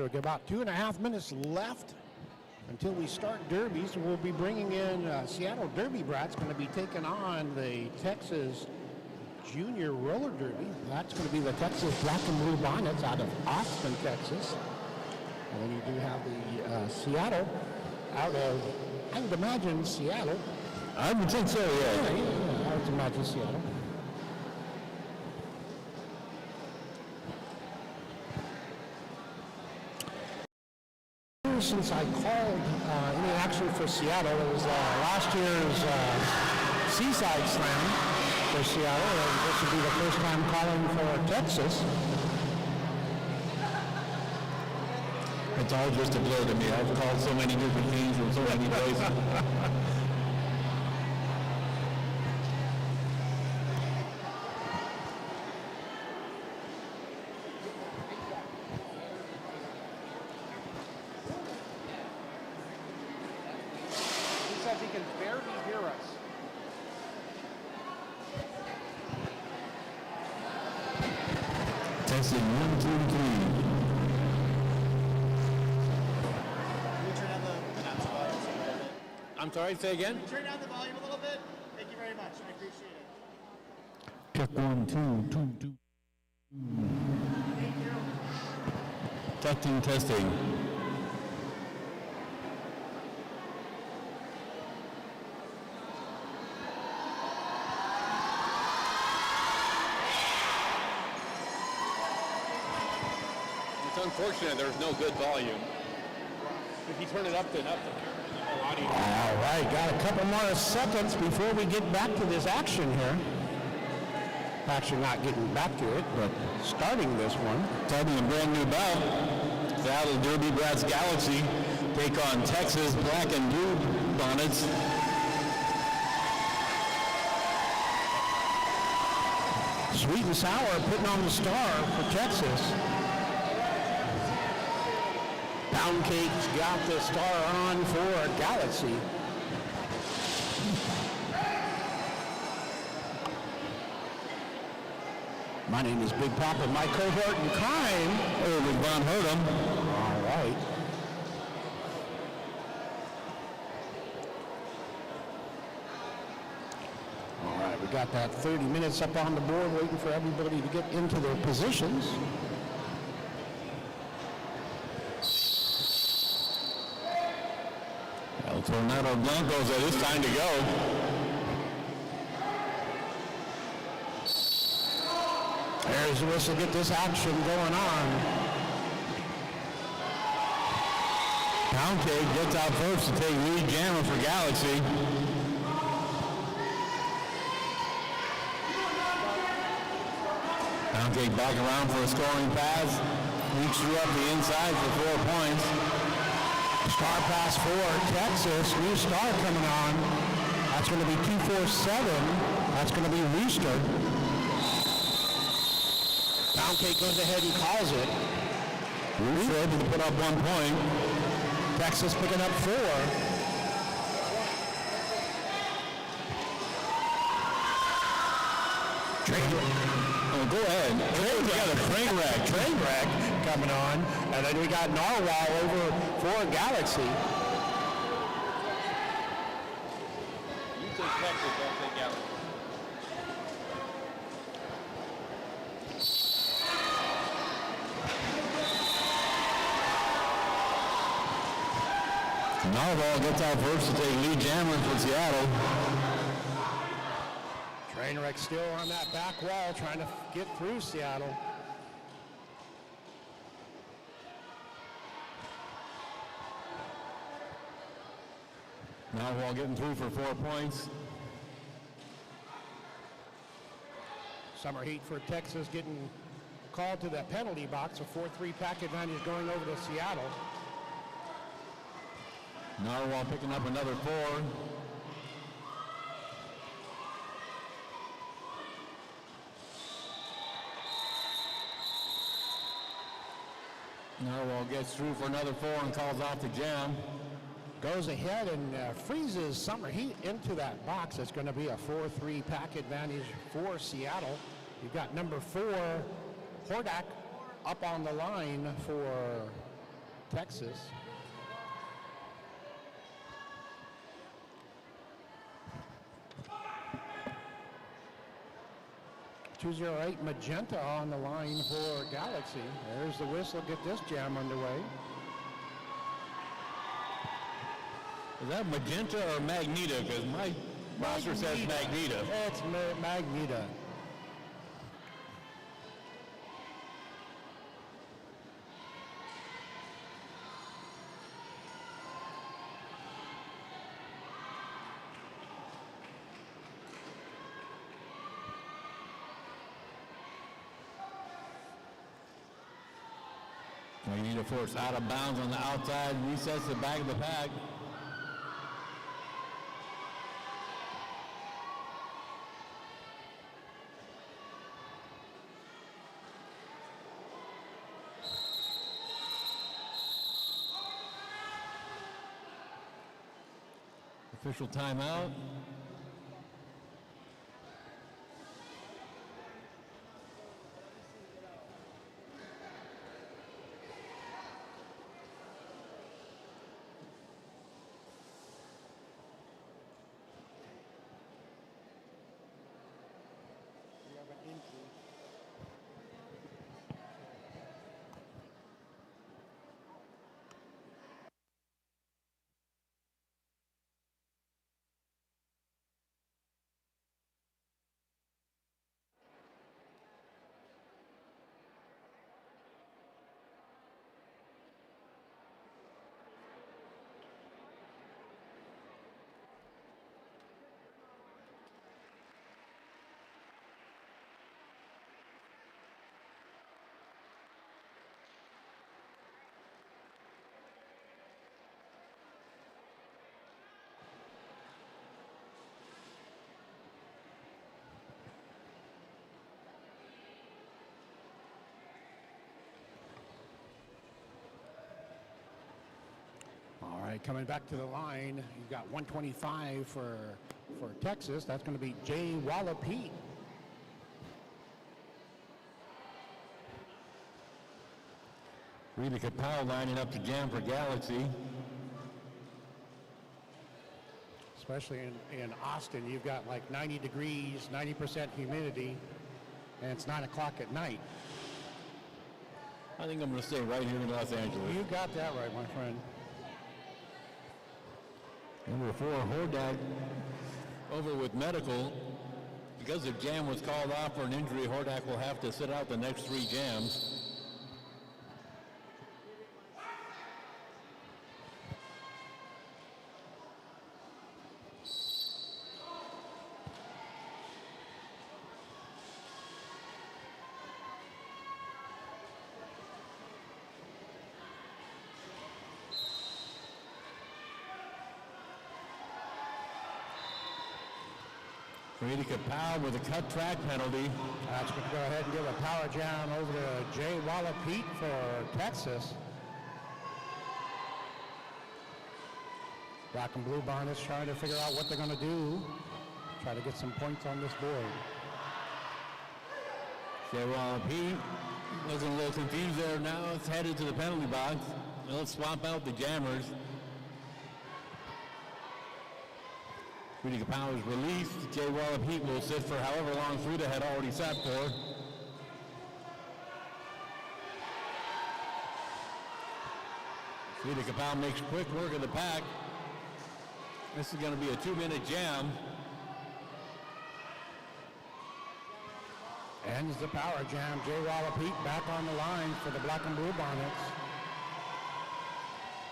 right, we've got about 2.5 minutes left until we start Derby. So we'll be bringing in Seattle Derby Brats, going to be taking on the Texas Junior Roller Derby. That's going to be the Texas Black and Blue Bonnets out of Austin, Texas. And then you do have the Seattle out of, I would imagine, Seattle. I would think so, yeah. Yeah, I would imagine Seattle. Since I called any action for Seattle, it was last year's Seaside Slam for Seattle, and this would be the first time calling for Texas. It's all just a blur to me. I've called so many different things from so many places. He can barely hear us. Testing 1, 2, 3. Can you turn down the announce volume a little bit? I'm sorry, say again? Can you turn down the volume a little bit? Thank you very much. I appreciate it. Check 1, 2, 2, 2. Thank you. Testing, testing. It's unfortunate there's no good volume. If you turn it up to enough, the whole audio. All right, got a couple more seconds before we get back to this action here. Actually, not getting back to it, but starting this one. Starting a brand new bout. Seattle Derby Brats Galaxy take on Texas Black and Blue Bonnets. Sweet and Sour putting on the star for Texas. Pound Cake's got the star on for Galaxy. My name is Big Papa, my cohort in crime. Oh, with Von Herdem. All right. All right, we got that 30 minutes up on the board waiting for everybody to get into their positions. El Tornado Blancos, it is time to go. There's the whistle, get this action going on. Pound Cake gets out first to take lead jammer for Galaxy. Pound Cake back around for a scoring pass. Reach through up the inside for 4 points. Star pass for Texas. New star coming on. That's going to be 247. That's going to be Rooster. Pound Cake goes ahead and calls it. Rooster able to put up 1 point. Texas picking up 4. Oh, go ahead. We got a train wreck. Train wreck coming on. And then we got Narwhal over for Galaxy. You take Texas, I'll take Galaxy. Narwhal gets out first to take lead jammer for Seattle. Trainwreck still on that back wall trying to get through Seattle. Narwhal getting through for 4 points. Summer Heat for Texas getting called to the penalty box. A 4-3 pack advantage going over to Seattle. Narwhal picking up another 4. Narwhal gets through for another 4 and calls off the jam. Goes ahead and freezes Summer Heat into that box. It's going to be a 4-3 pack advantage for Seattle. You've got number 4, Hordak, up on the line for Texas. .208 Magenta on the line for Galaxy. There's the whistle. Get this jam underway. Is that Magenta or Magneto? Because my roster says Magneto. It's Magneto. Magneto force out of bounds on the outside, resets the back of the pack. Official timeout. All right, coming back to the line, you've got 125 for Texas. That's going to be Jay Wallapete. Rita Kapow lining up to jam for Galaxy. Especially in Austin, you've got like 90 degrees, 90% humidity, and it's 9 o'clock at night. I think I'm going to stay right here in Los Angeles. You got that right, my friend. Number 4, Hordak, over with medical. Because the jam was called off for an injury, Hordak will have to sit out the next 3 jams. Rita Kapow with a cut track penalty. That's going to go ahead and give a power jam over to Jay Wallapete for Texas. Black and blue Bonnets trying to figure out what they're going to do. Try to get some points on this board. Pete looking a little confused there now. It's headed to the penalty box. Let's swap out the jammers. Rudy Kapow is released. Jay Wallapete will sit for however long Frida had already sat for. Frida Kapow makes quick work of the pack. This is going to be a 2-minute jam. Ends the power jam. Jay Wallapete back on the line for the Black and Blue Bonnets.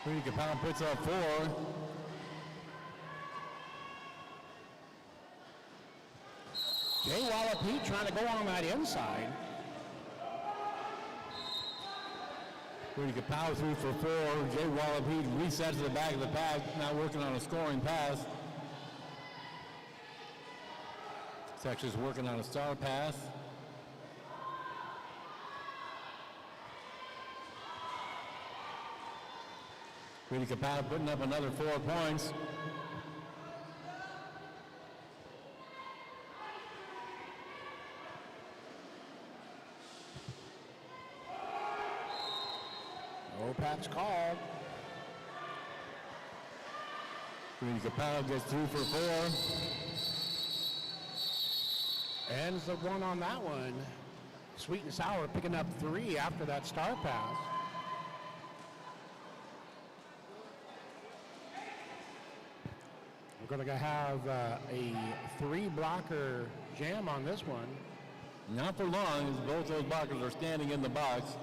Rudy Kapow puts up 4. Jay Wallapete trying to go on that inside. Rudy Kapow through for 4. Jay Wallapete resets to the back of the pack, now working on a scoring pass. Texas working on a star pass. Rudy Kapow putting up another 4 points. OPAC's called. Rudy Capel gets through for 4. Ends the one on that one. Sweet and Sour picking up 3 after that star pass. We're going to have a 3-blocker jam on this one. Not for long, as both those blockers are standing in the box,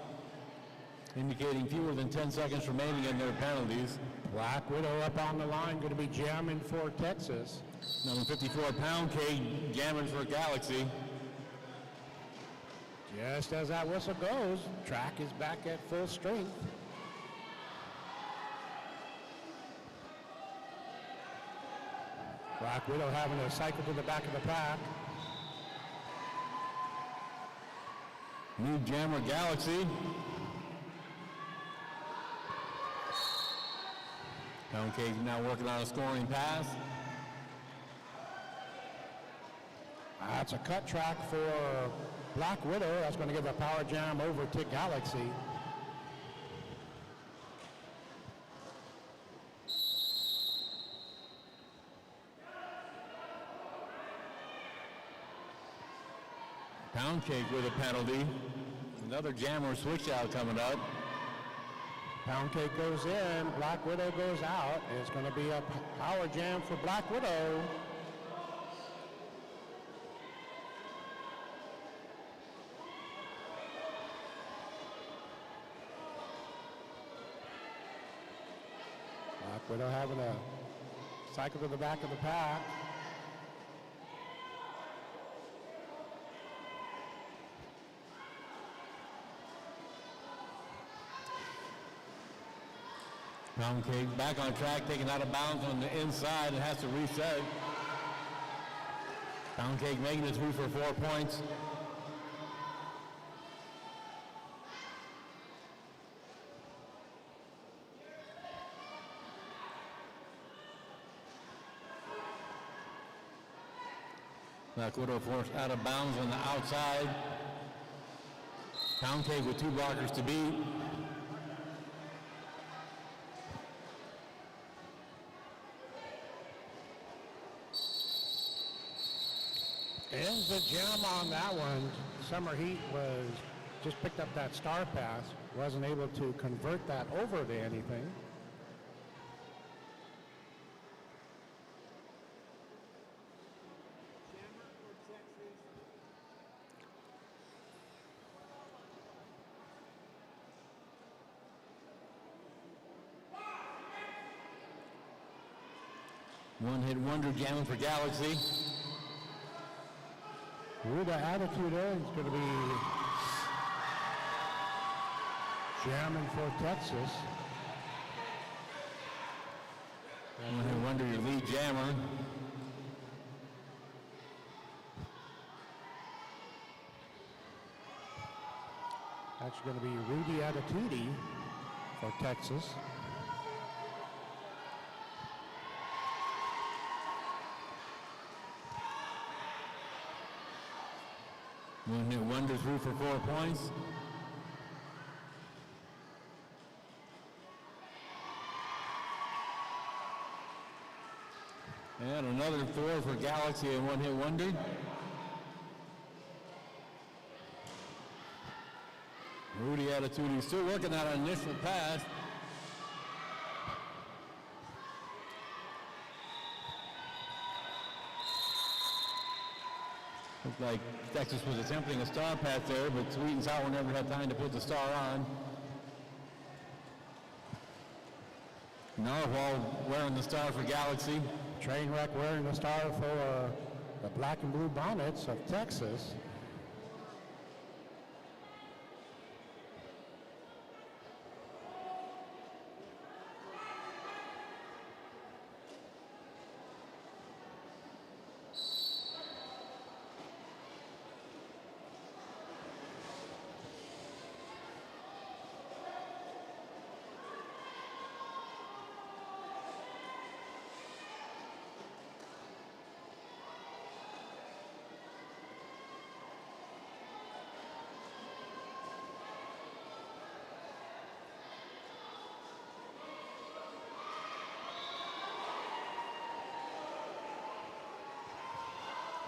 indicating fewer than 10 seconds remaining in their penalties. Black Widow up on the line, going to be jamming for Texas. Number 54, Pound Cake, jamming for Galaxy. Just as that whistle goes, track is back at full strength. Black Widow having to cycle to the back of the pack. New jammer Galaxy. Pound Cake now working on a scoring pass. That's a cut track for Black Widow. That's going to give a power jam over to Galaxy. Pound Cake with a penalty. Another jammer switch out coming up. Pound Cake goes in, Black Widow goes out. It's going to be a power jam for Black Widow. Black Widow having a cycle to the back of the pack. Pound Cake back on track, taken out of bounds on the inside and has to reset. Pound Cake making it through for 4 points. Black Widow forced out of bounds on the outside. Pound Cake with 2 blockers to beat. Ends the jam on that one. Summer Heat was just picked up that star pass. Wasn't able to convert that over to anything. One-hit wonder jamming for Galaxy. Ooh, the attitude is going to be jamming for Texas. One-hit wonder, your lead jammer. That's going to be Rudy Attitudi for Texas. One-hit wonder through for 4 points. And another 4 for Galaxy and one-hit wonder. Rudy Attitudi still working on an initial pass. Looked like Texas was attempting a star pass there, but Sweet and Sour never had time to put the star on. Narwhal wearing the star for Galaxy. Trainwreck wearing the star for the black and blue bonnets of Texas.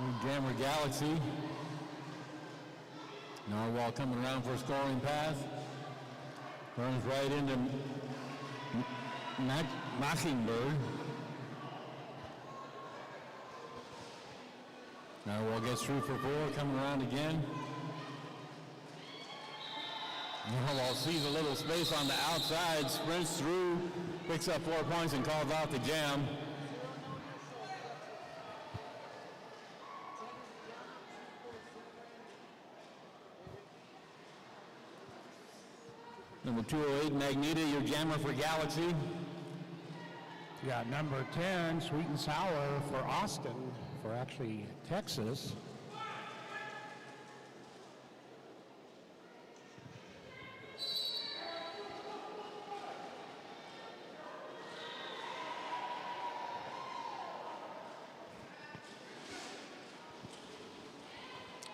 New jammer Galaxy. Narwhal coming around for a scoring pass. Runs right into Mockingbird. Narwhal gets through for 4, coming around again. Narwhal sees a little space on the outside, sprints through, picks up 4 points and calls out the jam. Number 208, Magneto, your jammer for Galaxy. You got number 10, Sweet and Sour for Austin, for actually Texas.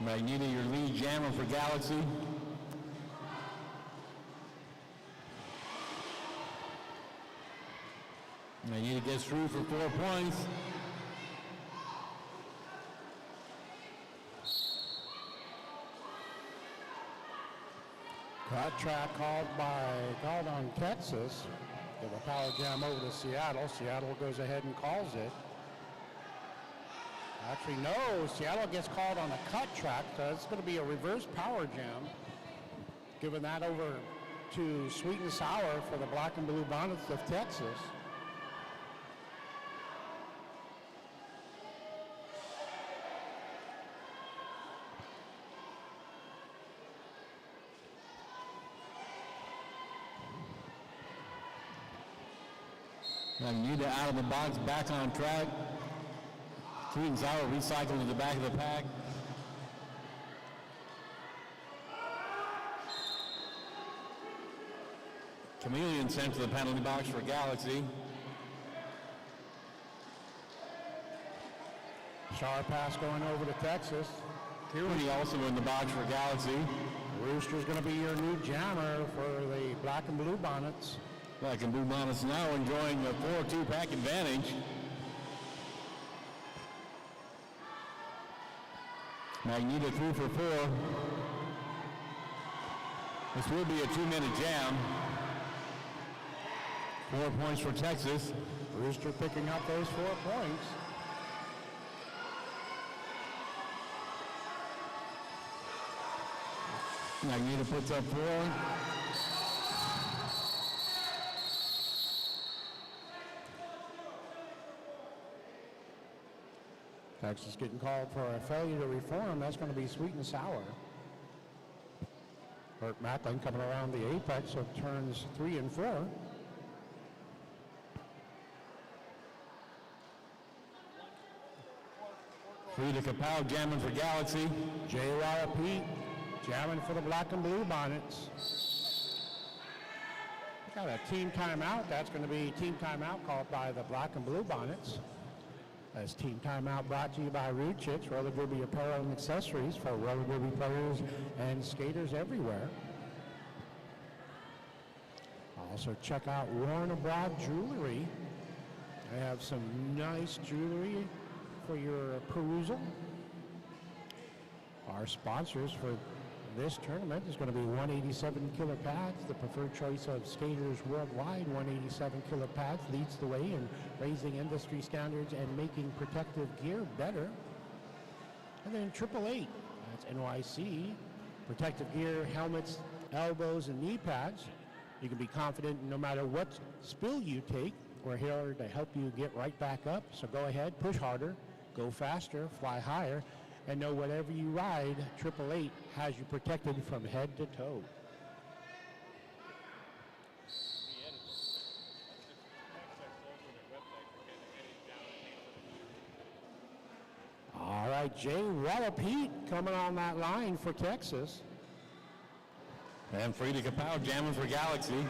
Magneto, your lead jammer for Galaxy. Magneto gets through for 4 points. Cut track called on Texas. Give a power jam over to Seattle. Seattle goes ahead and calls it. Actually, no, Seattle gets called on a cut track, so it's going to be a reverse power jam. Giving that over to Sweet and Sour for the Black and Blue Bonnets of Texas. Magneto out of the box, back on track. Sweet and Sour recycled to the back of the pack. Chameleon sent to the penalty box for Galaxy. Sharp pass going over to Texas. Tierney also in the box for Galaxy. Rooster's going to be your new jammer for the Black and Blue Bonnets. Black and Blue Bonnets now enjoying the 4-2 pack advantage. Magneto through for 4. This will be a 2-minute jam. 4 points for Texas. Rooster picking up those 4 points. Magneto puts up 4. Texas getting called for a failure to reform. That's going to be Sweet and Sour. Burt Macklin coming around the apex of turns 3 and 4. Frida Kapow jamming for Galaxy. JRDA Pete jamming for the Black and Blue Bonnets. Got a team timeout. That's going to be team timeout called by the Black and Blue Bonnets. As team timeout brought to you by Root Chicks, roller derby apparel and accessories for roller derby players and skaters everywhere. Also check out Warren Abroad Jewelry. They have some nice jewelry for your perusal. Our sponsors for this tournament is going to be 187 killer pads, the preferred choice of skaters worldwide. 187 killer pads leads the way in raising industry standards and making protective gear better. And then 888, that's NYC, protective gear, helmets, elbows, and knee pads. You can be confident no matter what spill you take. We're here to help you get right back up. So go ahead, push harder, go faster, fly higher, and know whatever you ride, 888 has you protected from head to toe. All right, JRDA Pete coming on that line for Texas. And Frida Kapow jamming for Galaxy.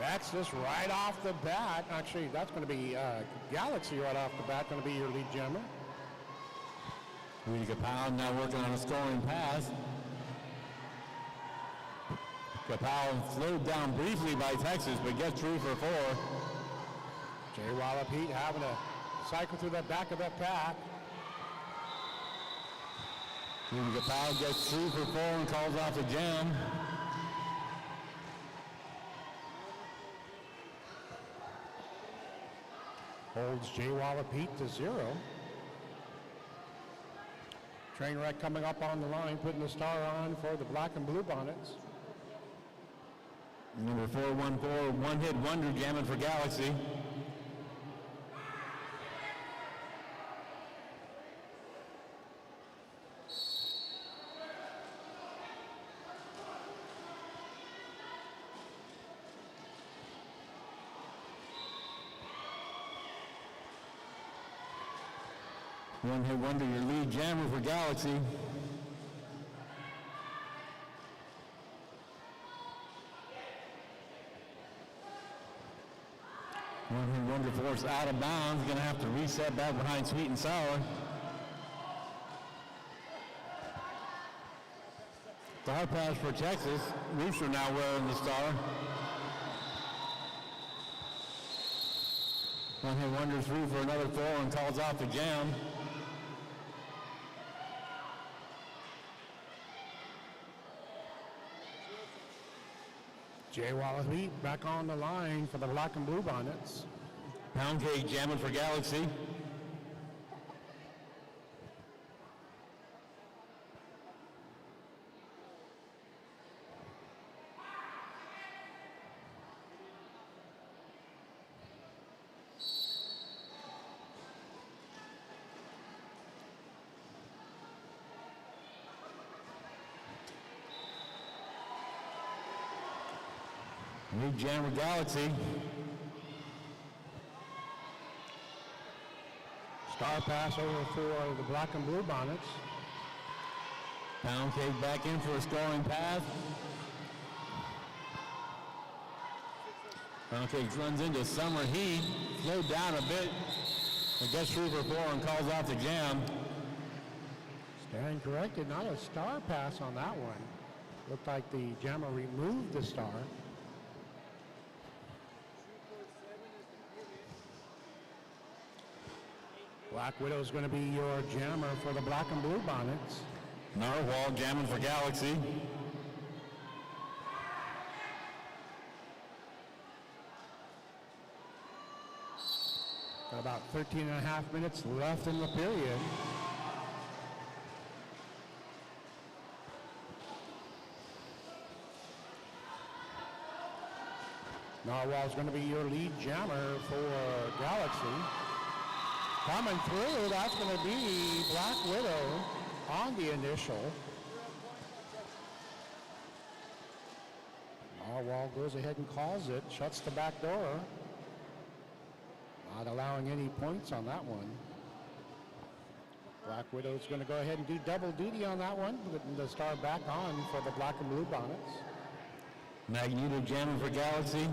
Texas right off the bat. Actually, that's going to be Galaxy right off the bat, going to be your lead jammer. Frida Kapow now working on a scoring pass. Kapow slowed down briefly by Texas, but gets through for 4. Jay Wallapete having to cycle through the back of that pack. And Kapow gets through for 4 and calls off the jam. Holds Jay Wallapete to 0. Train wreck coming up on the line, putting the star on for the black and blue bonnets. Number 414, one-hit wonder jamming for Galaxy. One-hit wonder, your lead jammer for Galaxy. One-hit wonder force out of bounds. Going to have to reset back behind Sweet and Sour. Star pass for Texas. Rooster now wearing the star. One-hit wonder through for another 4 and calls off the jam. Jay Wallapete back on the line for the black and blue bonnets. Pound cake jamming for Galaxy. New jammer Galaxy. Star pass over for the black and blue bonnets. Pound cake back in for a scoring pass. Pound cake runs into summer heat, slowed down a bit, and gets through for 4 and calls off the jam. Stand corrected, not a star pass on that one. Looked like the jammer removed the star. Black Widow is going to be your jammer for the black and blue bonnets. Narwhal jamming for Galaxy. Got about 13 and a half minutes left in the period. Narwhal is going to be your lead jammer for Galaxy. Coming through, that's going to be Black Widow on the initial. Narwhal goes ahead and calls it, shuts the back door. Not allowing any points on that one. Black Widow's going to go ahead and do double duty on that one, putting the star back on for the black and blue bonnets. Magneto jamming for Galaxy.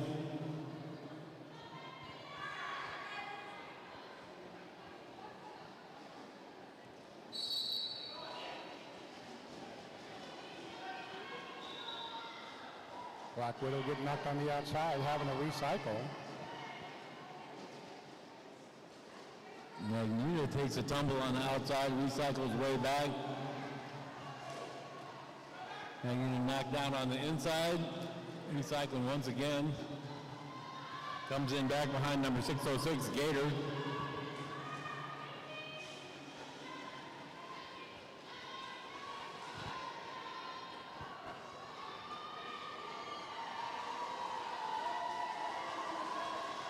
Black Widow getting knocked on the outside, having to recycle. Magneto takes a tumble on the outside, recycles way back. Magneto knocked down on the inside, recycling once again. Comes in back behind number 606, Gator.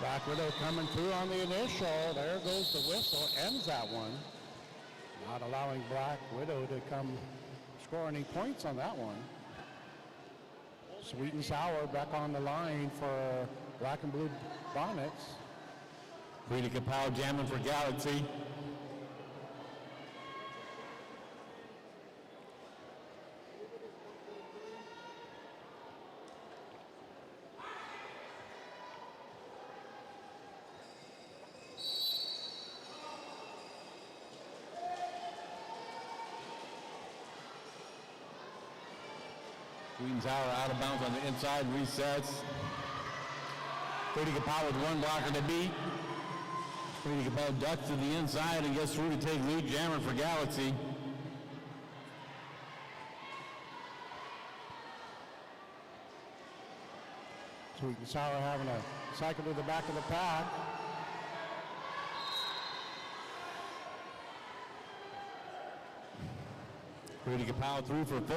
Black Widow coming through on the initial. There goes the whistle. Ends that one. Not allowing Black Widow to come score any points on that one. Sweet and Sour back on the line for black and blue bonnets. Rita Kapow jamming for Galaxy. Sweetenzauer out of bounds on the inside, resets. Brady Capel with one blocker to beat. Brady Capel ducks to the inside and gets through to take lead jammer for Galaxy. Sweetenzauer having a cycle to the back of the pack. Brady Capel through for 4.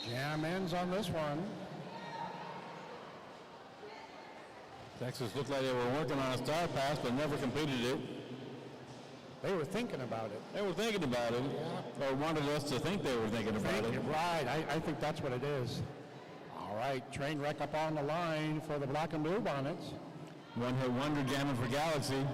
Jam ends on this one. Texas looked like they were working on a star pass, but never completed it. They were thinking about it. They were thinking about it, or wanted us to think they were thinking about it. Right, I think that's what it is. All right, train wreck up on the line for the black and blue Bonnets. One-hit wonder jamming for Galaxy.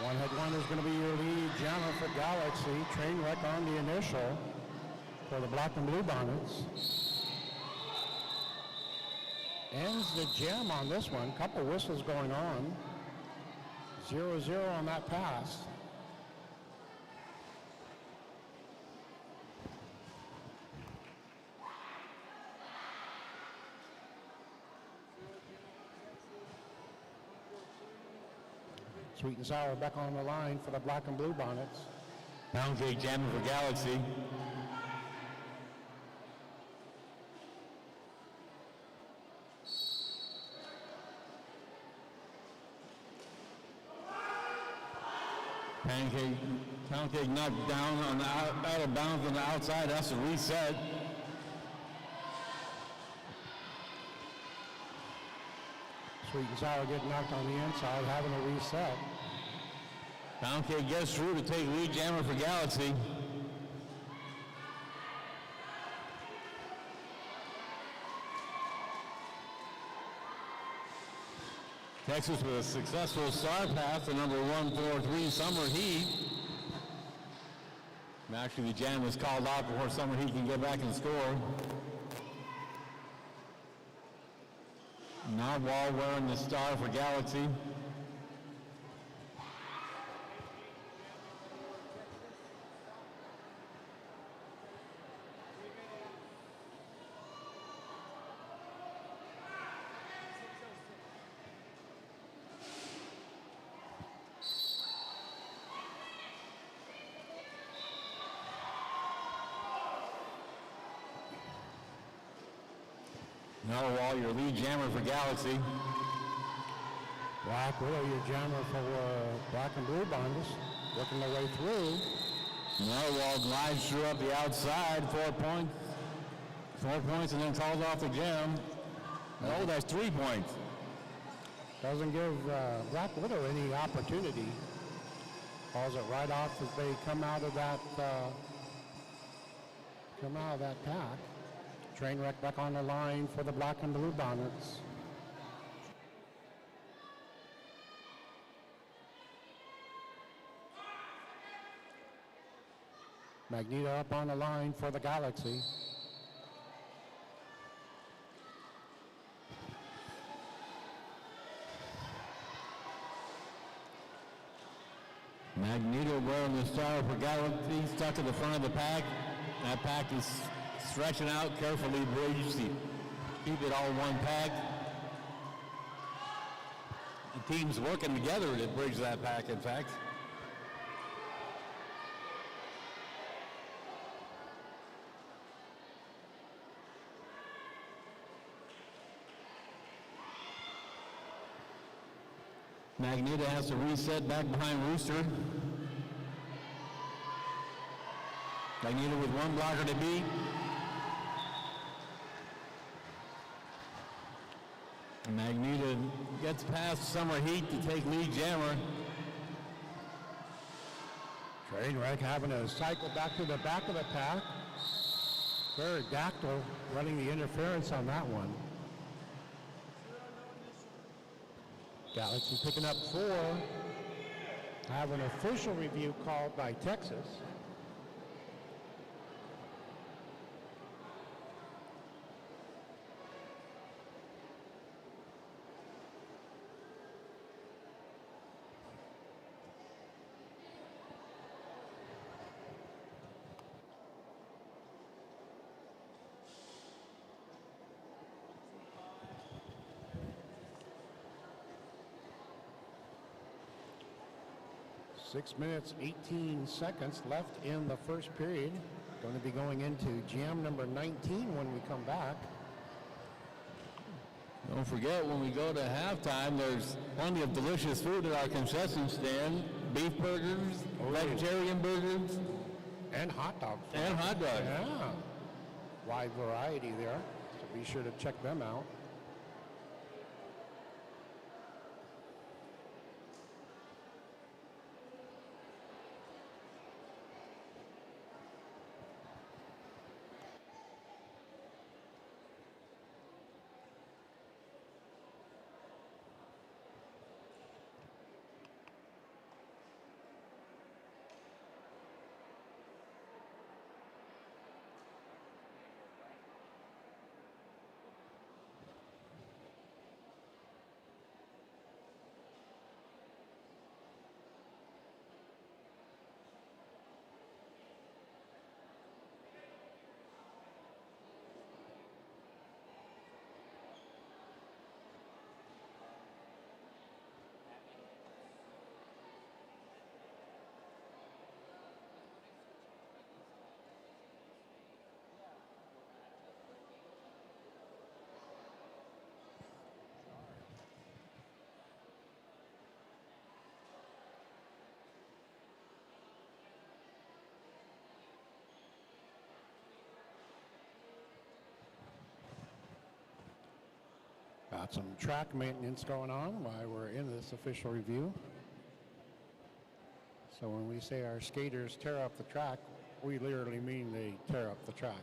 One-hit wonder is going to be your lead jammer for Galaxy. Train wreck on the initial for the black and blue Bonnets. Ends the jam on this one. Couple whistles going on. 0-0 on that pass. Sweetenzauer back on the line for the black and blue Bonnets. Pound cake jamming for Galaxy. Pound cake knocked down on the out of bounds on the outside. That's a reset. Sweetenzauer getting knocked on the inside, having a reset. Pound cake gets through to take lead jammer for Galaxy. Texas with a successful star pass to number 143, Summer Heat. And actually, the jam was called off before Summer Heat can get back and score. Narwhal wearing the star for Galaxy. Narwhal, your lead jammer for Galaxy. Black Widow, your jammer for black and blue Bonnets. Working their way through. Narwhal glides through up the outside, 4 points. 4 points and then calls off the jam. Oh, that's 3 points. Doesn't give Black Widow any opportunity. Calls it right off as they come out of that pack. Train wreck back on the line for the black and blue Bonnets. Magneto up on the line for the Galaxy. Magneto wearing the star for Galaxy, stuck at the front of the pack. That pack is stretching out, carefully bridged to keep it all one pack. The team's working together to bridge that pack, in fact. Magneto has to reset back behind Rooster. Magneto with one blocker to beat. Magneto gets past Summer Heat to take lead jammer. Train wreck having a cycle back to the back of the pack. Pterodactyl running the interference on that one. Galaxy picking up 4. Have an official review called by Texas. 6 minutes, 18 seconds left in the first period. Going to be going into jam number 19 when we come back. Don't forget, when we go to halftime, there's plenty of delicious food at our concession stand. Beef burgers, vegetarian burgers. And hot dogs. And hot dogs. Yeah. Wide variety there, so be sure to check them out. Got some track maintenance going on while we're in this official review. So when we say our skaters tear up the track, we literally mean they tear up the track.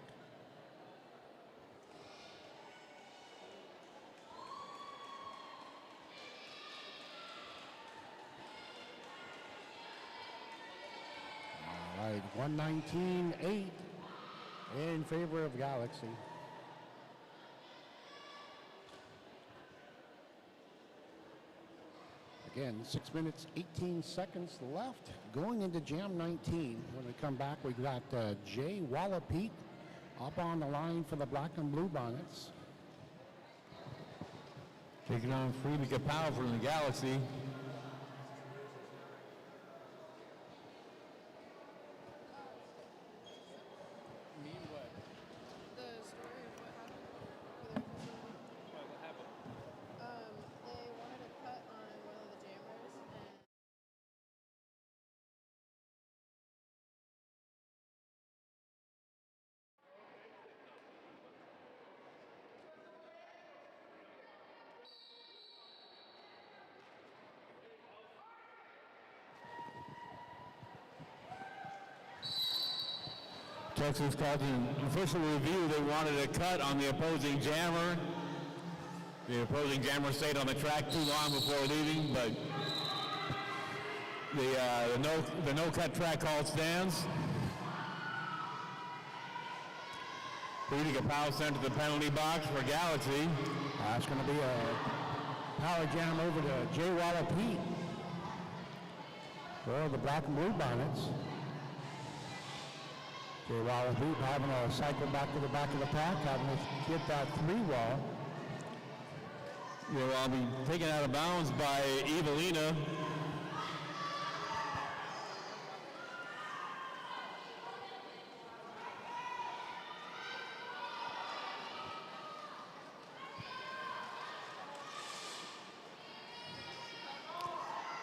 All right, 119.8 in favor of Galaxy. Again, 6 minutes, 18 seconds left. Going into jam 19. When we come back, we got Jay Wallapete up on the line for the Black and Blue Bonnets. Taking on Frida Kapow from the Galaxy. Texas called an official review. They wanted a cut on the opposing jammer. The opposing jammer stayed on the track too long before leaving, but the no-cut track call stands. Frida Kapow sent to the penalty box for Galaxy. That's going to be a power jam over to Jay Wallapete for the Black and Blue Bonnets. Jay Wallapete having a cycle back to the back of the pack, having to get that 3-wall. Will all be taken out of bounds by Evelina.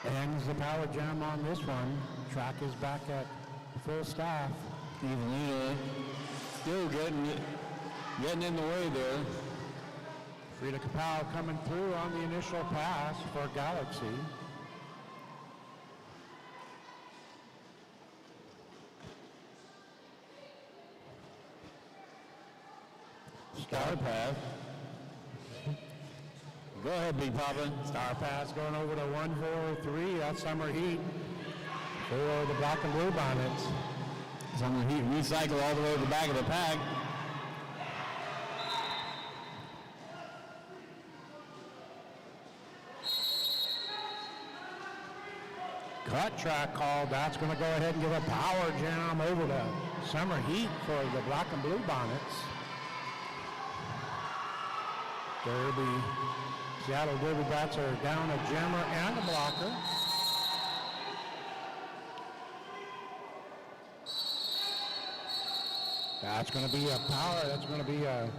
Ends the power jam on this one. Track is back at full staff. Evelina still getting in the way there. Frida Kapow coming through on the initial pass for Galaxy. Star pass. Go ahead, Big Papa. Star pass going over to 143. That's Summer Heat for the Black and Blue Bonnets. Summer Heat recycle all the way to the back of the pack. Cut track call. That's going to go ahead and give a power jam over to Summer Heat for the Black and Blue Bonnets. Seattle Derby Brats are down a jammer and a blocker. That's going to be a power. That's going to be a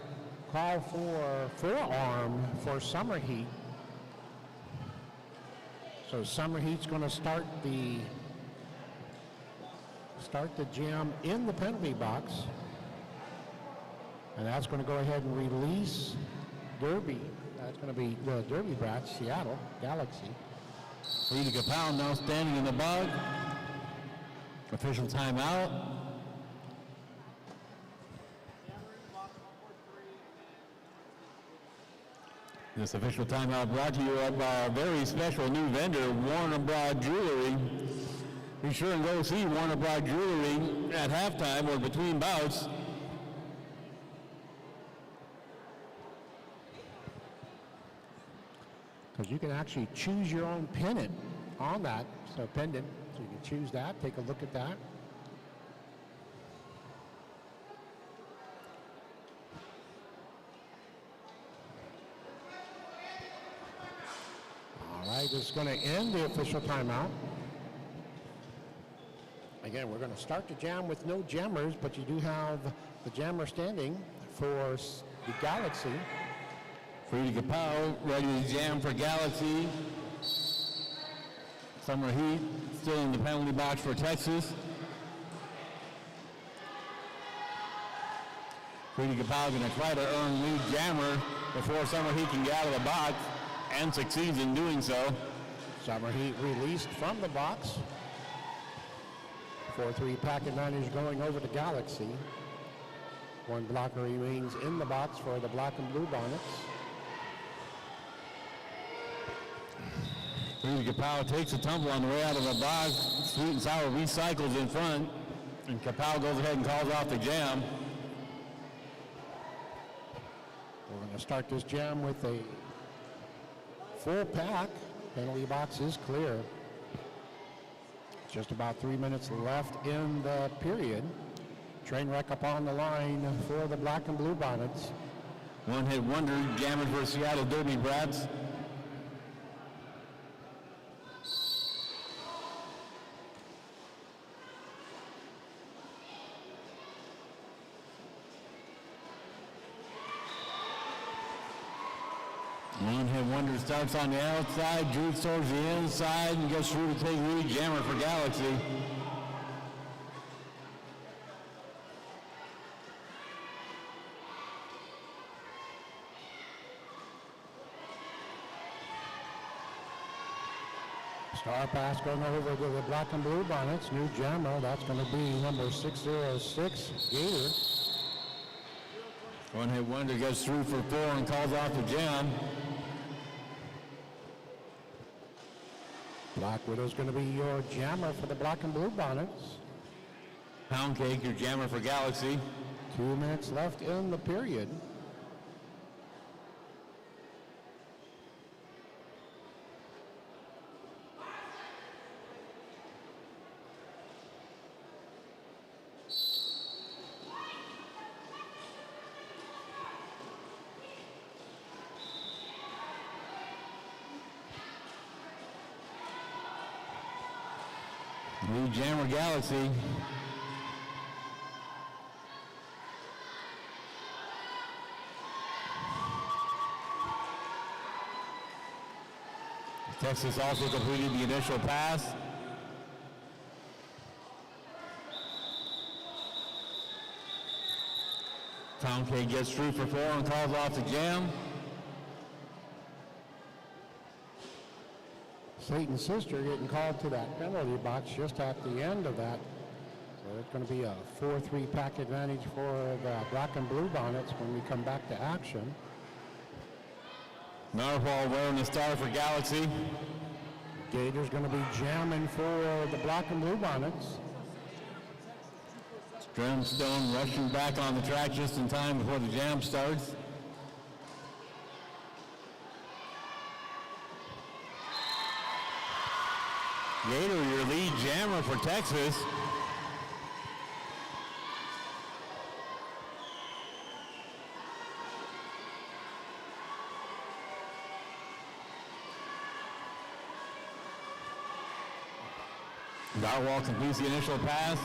call for forearm for Summer Heat. So Summer Heat's going to start the jam in the penalty box. And that's going to go ahead and release Derby. That's going to be the Derby Brats, Seattle Galaxy. Frida Capel now standing in the bug. Official timeout. This official timeout brought to you by our very special new vendor, Warner Broad Jewelry. Be sure and go see Warner Broad Jewelry at halftime or between bouts. Because you can actually choose your own pendant on that. So pendant, so you can choose that, take a look at that. All right, this is going to end the official timeout. Again, we're going to start the jam with no jammers, but you do have the jammer standing for the Galaxy. Frida Capel ready to jam for Galaxy. Summer Heat still in the penalty box for Texas. Frida Capel going to try to earn lead jammer before Summer Heat can get out of the box, and succeeds in doing so. Summer Heat released from the box. 4-3 pack advantage going over to Galaxy. One blocker remains in the box for the Black and Blue Bonnets. Frida Capel takes a tumble on the way out of the box. Sweet and Sour recycles in front, and Capel goes ahead and calls off the jam. We're going to start this jam with a full pack. Penalty box is clear. Just about 3 minutes left in the period. Train wreck up on the line for the Black and Blue Bonnets. One-hit wonder jamming for Seattle Derby Brats. One-hit wonder starts on the outside, droops towards the inside, and gets through to take lead jammer for Galaxy. Star pass going over to the Black and Blue Bonnets. New jammer, that's going to be number 606, Gator. One-hit wonder gets through for 4 and calls off the jam. Black Widow's going to be your jammer for the Black and Blue Bonnets. Pound Cake, your jammer for Galaxy. 2 minutes left in the period. New jammer Galaxy. Texas also completed the initial pass. Pound Cake gets through for 4 and calls off the jam. Satan's sister getting called to that penalty box just at the end of that. So it's going to be a 4-3 pack advantage for the Black and Blue Bonnets when we come back to action. Narwhal wearing the star for Galaxy. Gator's going to be jamming for the Black and Blue Bonnets. Drumstone rushing back on the track just in time before the jam starts. Gator, your lead jammer for Texas. Darwall completes the initial pass.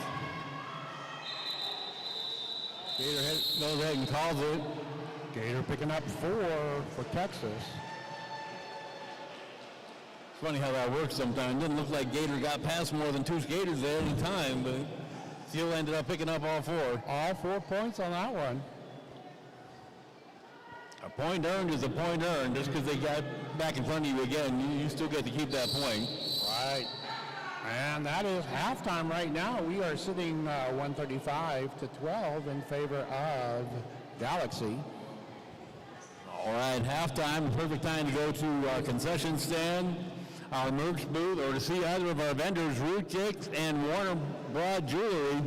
Gator goes ahead and calls it. Gator picking up 4 for Texas. It's funny how that works sometimes. It didn't look like Gator got past more than 2 skaters there at a time, but still ended up picking up all 4. All 4 points on that one. A point earned is a point earned. Just because they got back in front of you again, you still get to keep that point. Right. And that is halftime right now. We are sitting 135 to 12 in favor of Galaxy. All right, halftime, perfect time to go to our concession stand, our merch booth, or to see either of our vendors, Root Cakes and Warner Broad Jewelry.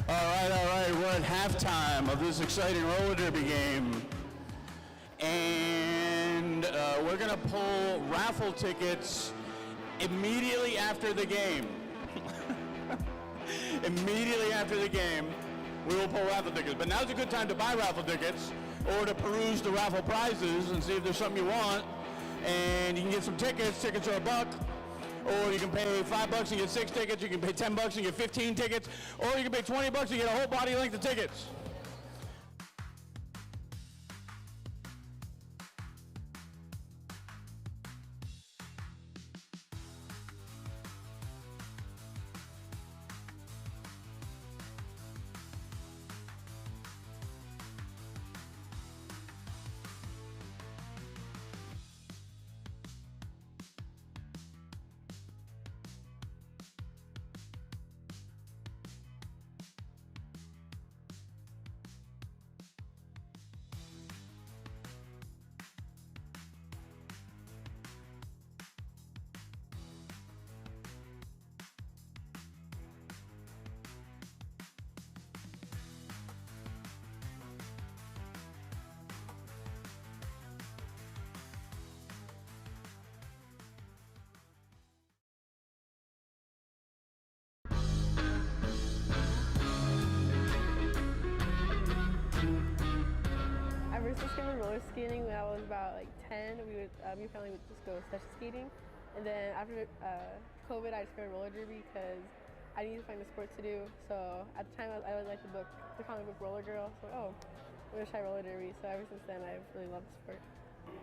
All right, we're at halftime of this exciting roller derby game. And we're gonna pull raffle tickets immediately after the game. Immediately after the game, we will pull raffle tickets. But now's a good time to buy raffle tickets or to peruse the raffle prizes and see if there's something you want. And you can get some tickets. Tickets are $1. Or you can pay $5 and get 6 tickets. You can pay $10 and get 15 tickets. Or you can pay $20 and get a whole body length of tickets. I first discovered roller skating when I was about like 10. Me and family would just go session skating. And then after COVID, I discovered roller derby because I needed to find a sport to do. So at the time, I really liked the comic book Roller Girl. So, I'm going to try roller derby. So ever since then, I've really loved the sport.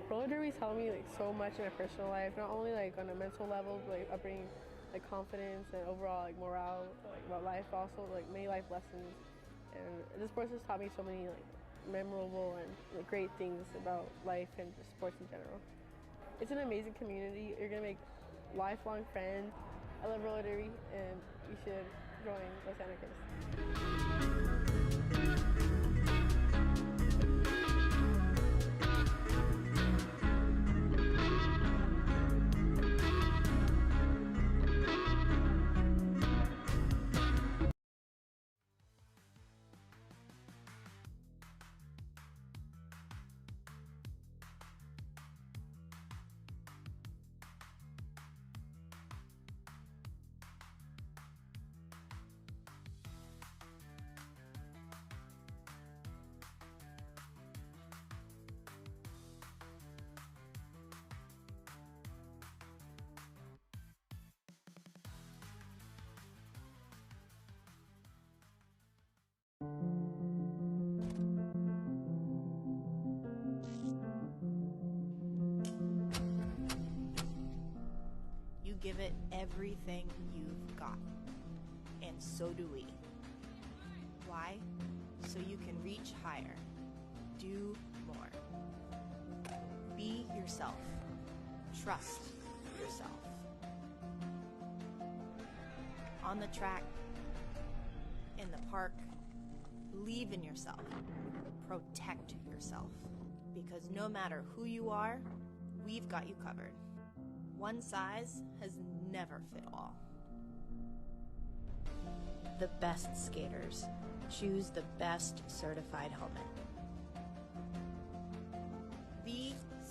Roller derby's helped me like so much in my personal life, not only like on a mental level, but like upbringing, like confidence and overall like morale, like about life, also like many life lessons. And this sport has taught me so many like memorable and like, great things about life and just sports in general. It's an amazing community. You're gonna make lifelong friends. I love roller derby, and you should join Los Anarchists. You give it everything you've got, and so do we. Why? So you can reach higher, do more. Be yourself. Trust yourself. On the track, in the park, believe in yourself. Protect yourself. Because no matter who you are, we've got you covered. One size has never fit all. The best skaters choose the best certified helmet.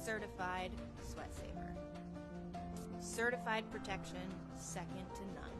Certified Sweat Saver. Certified protection, second to none.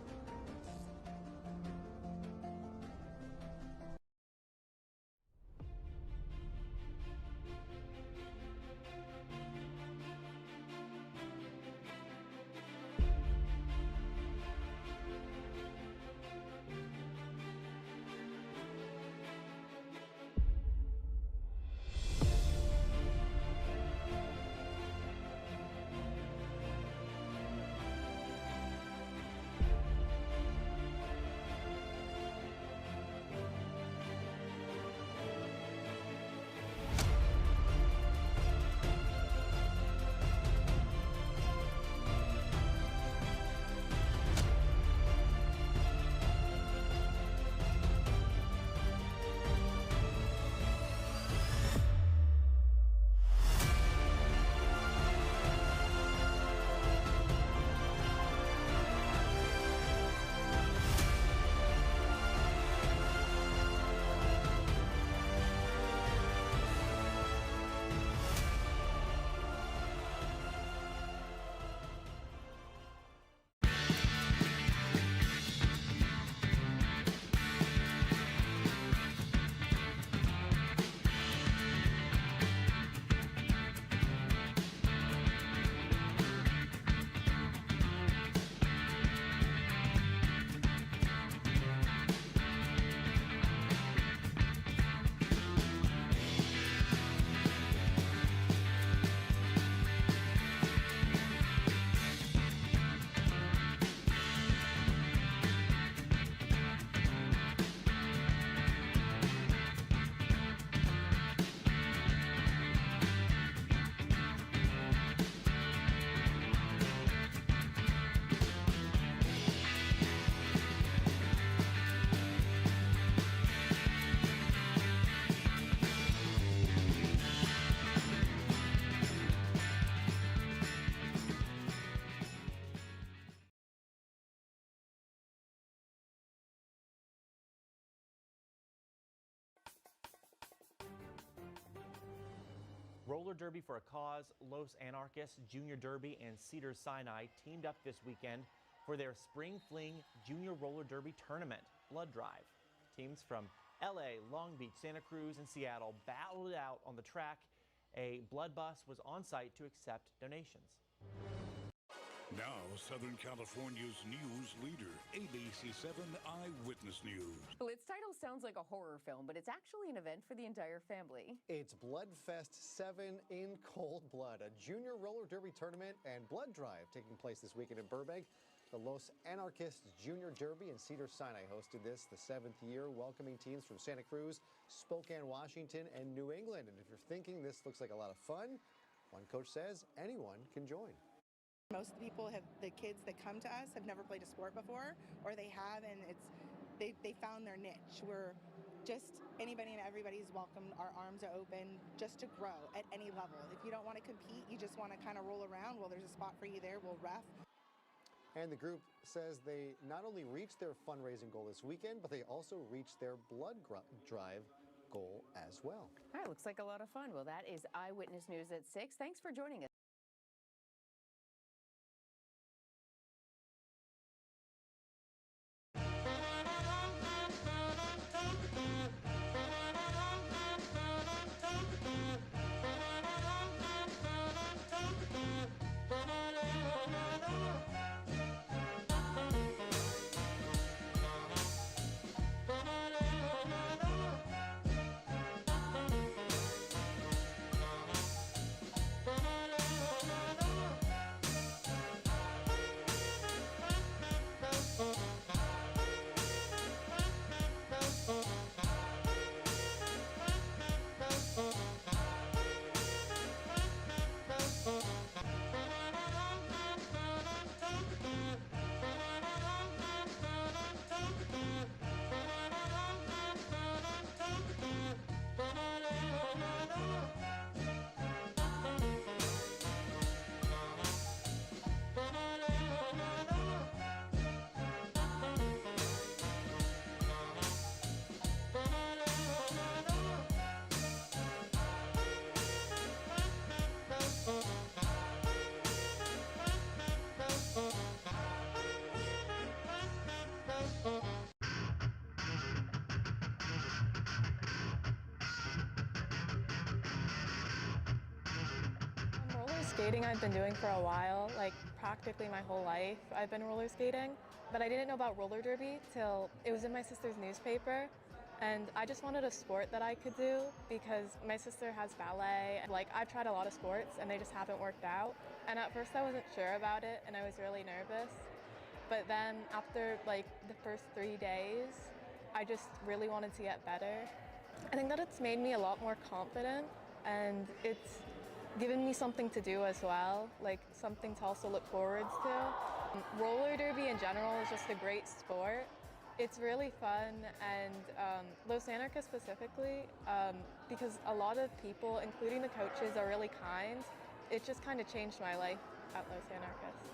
Roller Derby for a Cause, Los Anarchists Junior Derby, and Cedars Sinai teamed up this weekend for their Spring Fling Junior Roller Derby Tournament Blood Drive. Teams from LA, Long Beach, Santa Cruz, and Seattle battled it out on the track. A blood bus was on site to accept donations. Now, Southern California's news leader, ABC7 Eyewitness News. Well, its title sounds like a horror film, but it's actually an event for the entire family. It's Bloodfest 7 in cold blood, a junior roller derby tournament and blood drive taking place this weekend in Burbank. The Los Anarchists Junior Derby in Cedars Sinai hosted this, the 7th year, welcoming teams from Santa Cruz, Spokane, Washington, and New England. And if you're thinking this looks like a lot of fun, one coach says anyone can join. Most people the kids that come to us have never played a sport before, or they have, and they found their niche. We're just anybody and everybody's welcome. Our arms are open just to grow at any level. If you don't want to compete, you just want to kind of roll around, well, there's a spot for you there. We'll ref. And the group says they not only reached their fundraising goal this weekend, but they also reached their blood drive goal as well. All right, looks like a lot of fun. Well, that is Eyewitness News at 6. Thanks for joining us. skating I've been doing for a while, like practically my whole life I've been roller skating, but I didn't know about roller derby till it was in my sister's newspaper, and I just wanted a sport that I could do because my sister has ballet. Like, I've tried a lot of sports and they just haven't worked out, and at first I wasn't sure about it and I was really nervous, but then after like the first 3 days I just really wanted to get better. I think that it's made me a lot more confident, and it's given me something to do as well, like something to also look forward to. Roller derby in general is just a great sport. It's really fun, and Los Anarchists specifically, because a lot of people, including the coaches, are really kind. It just kind of changed my life at Los Anarchists.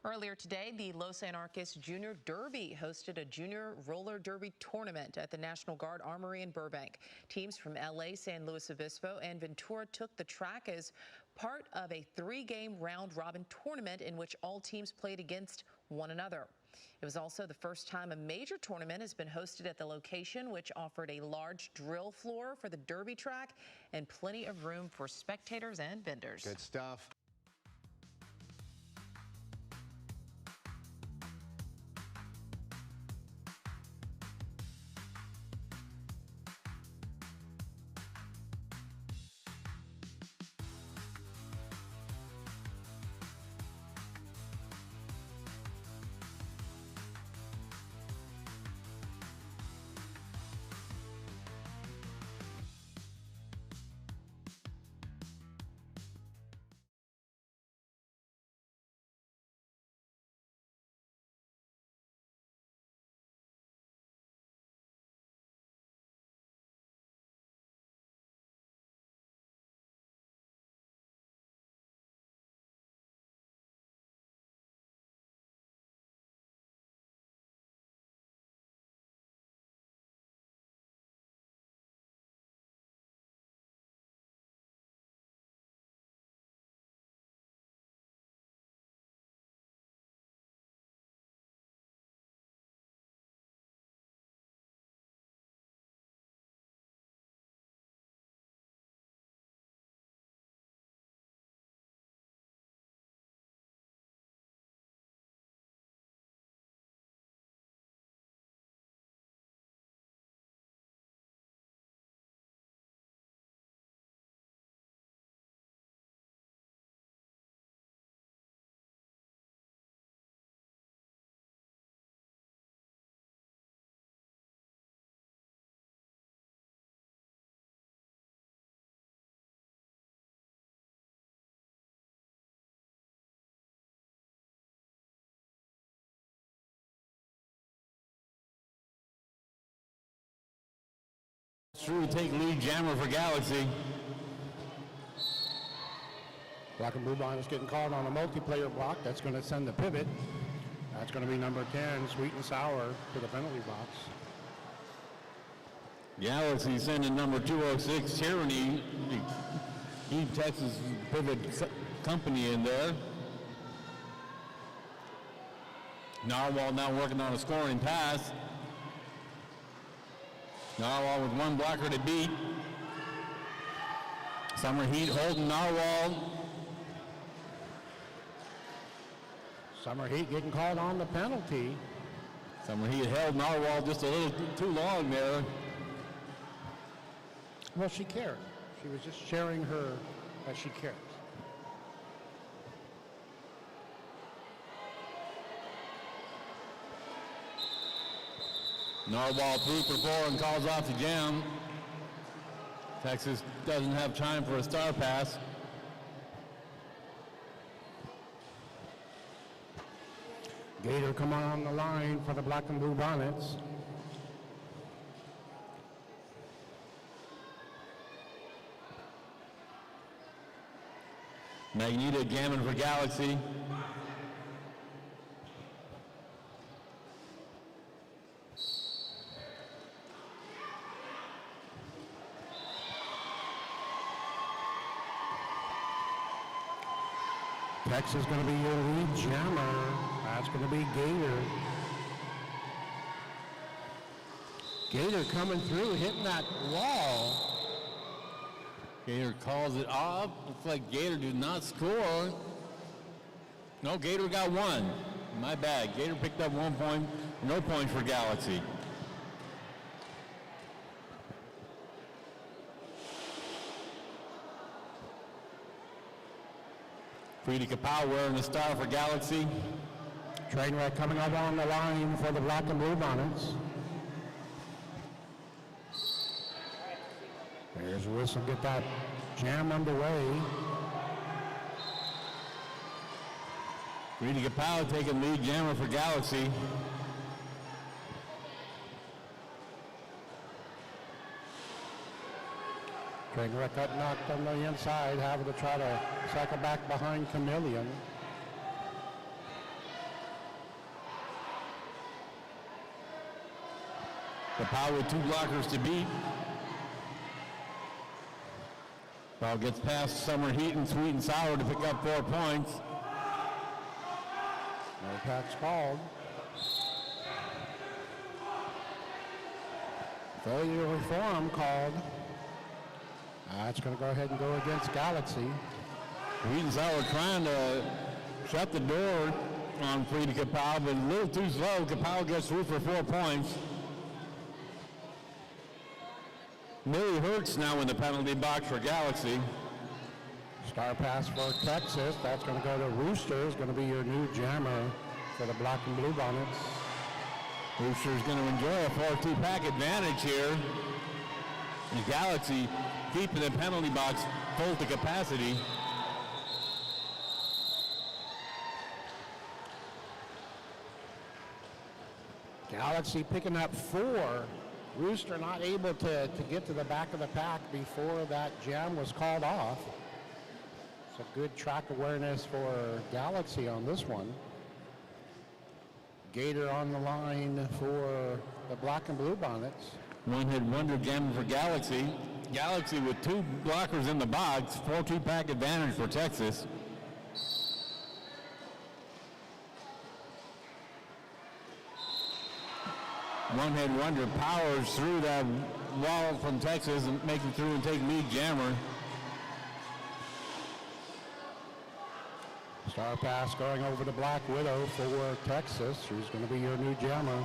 Earlier today, the Los Anarchists Junior Derby hosted a junior roller derby tournament at the National Guard Armory in Burbank. Teams from LA, San Luis Obispo, and Ventura took the track as part of a 3-game round-robin tournament in which all teams played against one another. It was also the first time a major tournament has been hosted at the location, which offered a large drill floor for the derby track and plenty of room for spectators and vendors. Good stuff. Gets through to take lead jammer for Galaxy. Black and Blue Bonnets getting called on a multiplayer block. That's going to send the pivot. That's going to be number 10, Sweet and Sour, to the penalty box. Galaxy sending number 206, Tyranny. He Texas pivot company in there. Narwhal now working on a scoring pass. Narwhal with one blocker to beat. Summer Heat holding Narwhal. Summer Heat getting called on the penalty. Summer Heat held Narwhal just a little too long there. Well, she cared. She was just sharing her that she cares. Narwhal through for 4 and calls off the jam. Texas doesn't have time for a star pass. Gator come on the line for the Black and Blue Bonnets. Magneto Gammon for Galaxy. Texas going to be your lead jammer. That's going to be Gator. Gator coming through, hitting that wall. Gator calls it off. Looks like Gator did not score. No, Gator got one. My bad. Gator picked up 1 point. No points for Galaxy. Frida Kapow wearing the star for Galaxy. Trainwreck coming up on the line for the Black and Blue Bonnets. There's a whistle, get that jam underway. Frida Kapow taking lead jammer for Galaxy. Trainwreck got knocked on the inside, having to try to cycle back behind Chameleon. Kapow with 2 blockers to beat. Ball gets past Summer Heat and Sweet and Sour to pick up 4 points. No tax called. Failure to reform called. That's going to go ahead and go against Galaxy. Sweet and Sour trying to shut the door on Frida Kapow, but a little too slow. Kapow gets through for 4 points. Millie Hurts now in the penalty box for Galaxy. Star pass for Texas. That's going to go to Rooster. Going to be your new jammer for the Black and Blue Bonnets. Rooster's going to enjoy a 4-2 pack advantage here. The Galaxy keeping the penalty box full to capacity. Galaxy picking up 4. Rooster not able to get to the back of the pack before that jam was called off. It's a good track awareness for Galaxy on this one. Gator on the line for the Black and Blue Bonnets. One-hit wonder jam for Galaxy. Galaxy with 2 blockers in the box, 4-2 pack advantage for Texas. One-hit wonder powers through that wall from Texas and make it through and take lead jammer. Star pass going over to Black Widow for Texas. She's going to be your new jammer.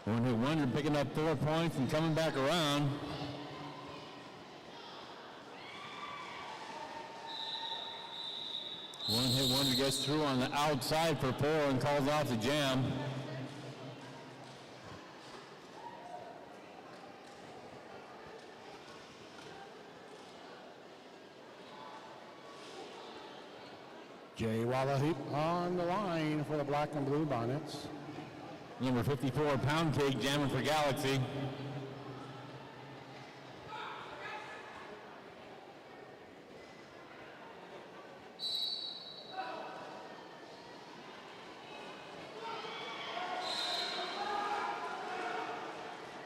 One-hit wonder picking up 4 points and coming back around. One-hit wonder gets through on the outside for 4 and calls off the jam. Jay Wallahy on the line for the Black and Blue Bonnets. Number 54, Pound Cake, jamming for Galaxy.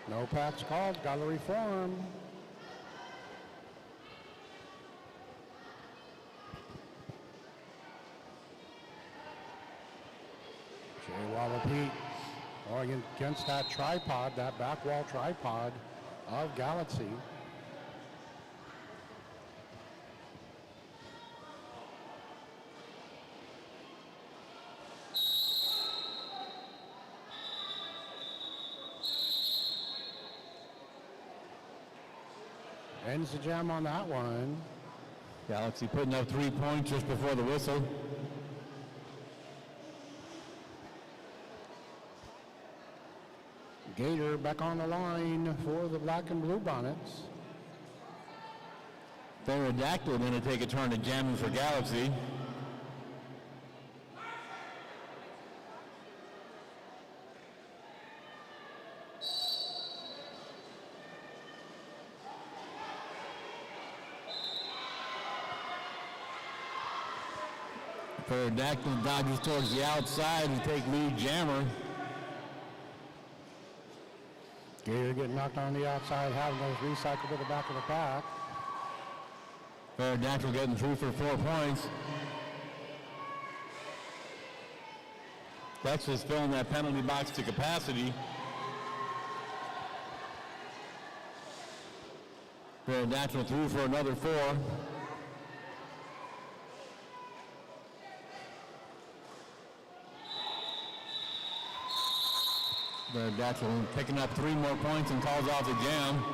No patch called, got to reform. Jay Wallaby going against that tripod, that back wall tripod of Galaxy. Ends the jam on that one. Galaxy putting up 3 points just before the whistle. Gator back on the line for the Black and Blue Bonnets. Pterodactyl going to take a turn at jamming for Galaxy. Pterodactyl dodges towards the outside and take lead jammer. Gator getting knocked on the outside, having those recycled to the back of the pack. Pterodactyl getting through for 4 points. Texas filling that penalty box to capacity. Pterodactyl through for another 4. Pterodactyl picking up 3 more points and calls off the jam.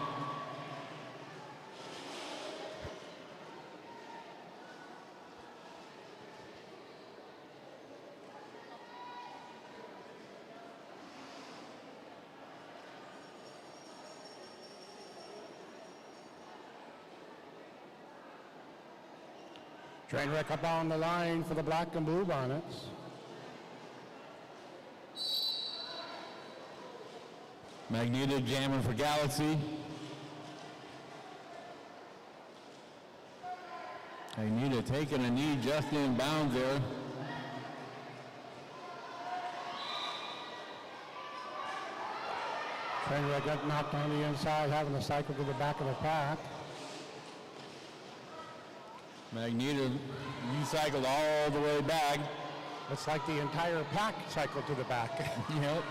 Trainwreck up on the line for the Black and Blue Bonnets. Magneto jamming for Galaxy. Magneto taking a knee just in bounds there. Trainwreck got knocked on the inside, having to cycle to the back of the pack. Magneto recycled all the way back. It's like the entire pack cycled to the back. Yep.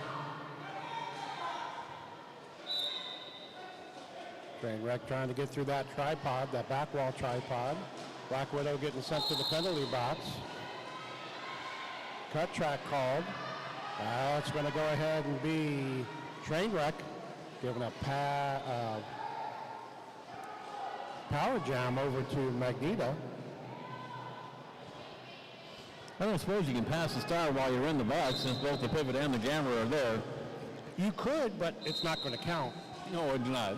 Trainwreck trying to get through that tripod, that back wall tripod. Black Widow getting sent to the penalty box. Cut track called. Now it's going to go ahead and be Trainwreck giving a power jam over to Magneto. I don't suppose you can pass the star while you're in the box since both the pivot and the jammer are there. You could, but it's not going to count. No, it's not.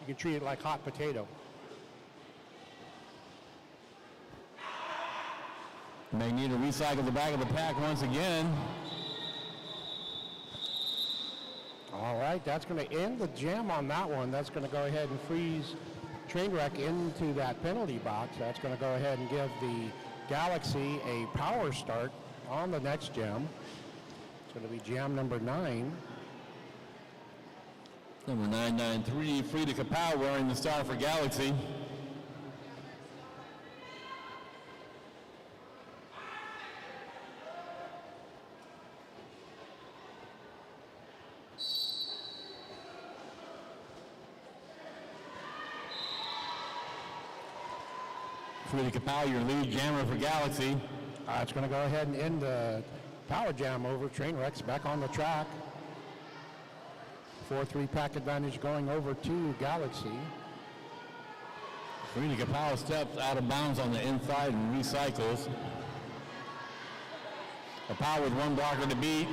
You can treat it like hot potato. Magneto recycled the back of the pack once again. All right, that's going to end the jam on that one. That's going to go ahead and freeze Trainwreck into that penalty box. That's going to go ahead and give the Galaxy a power start on the next jam. It's going to be jam number 9. Number 993, Frida Kapow wearing the star for Galaxy. Frida Kapow, your lead jammer for Galaxy. It's going to go ahead and end the power jam over. Trainwreck's back on the track. 4-3 pack advantage going over to Galaxy. Frida Kapow steps out of bounds on the inside and recycles. Kapow with one blocker to beat.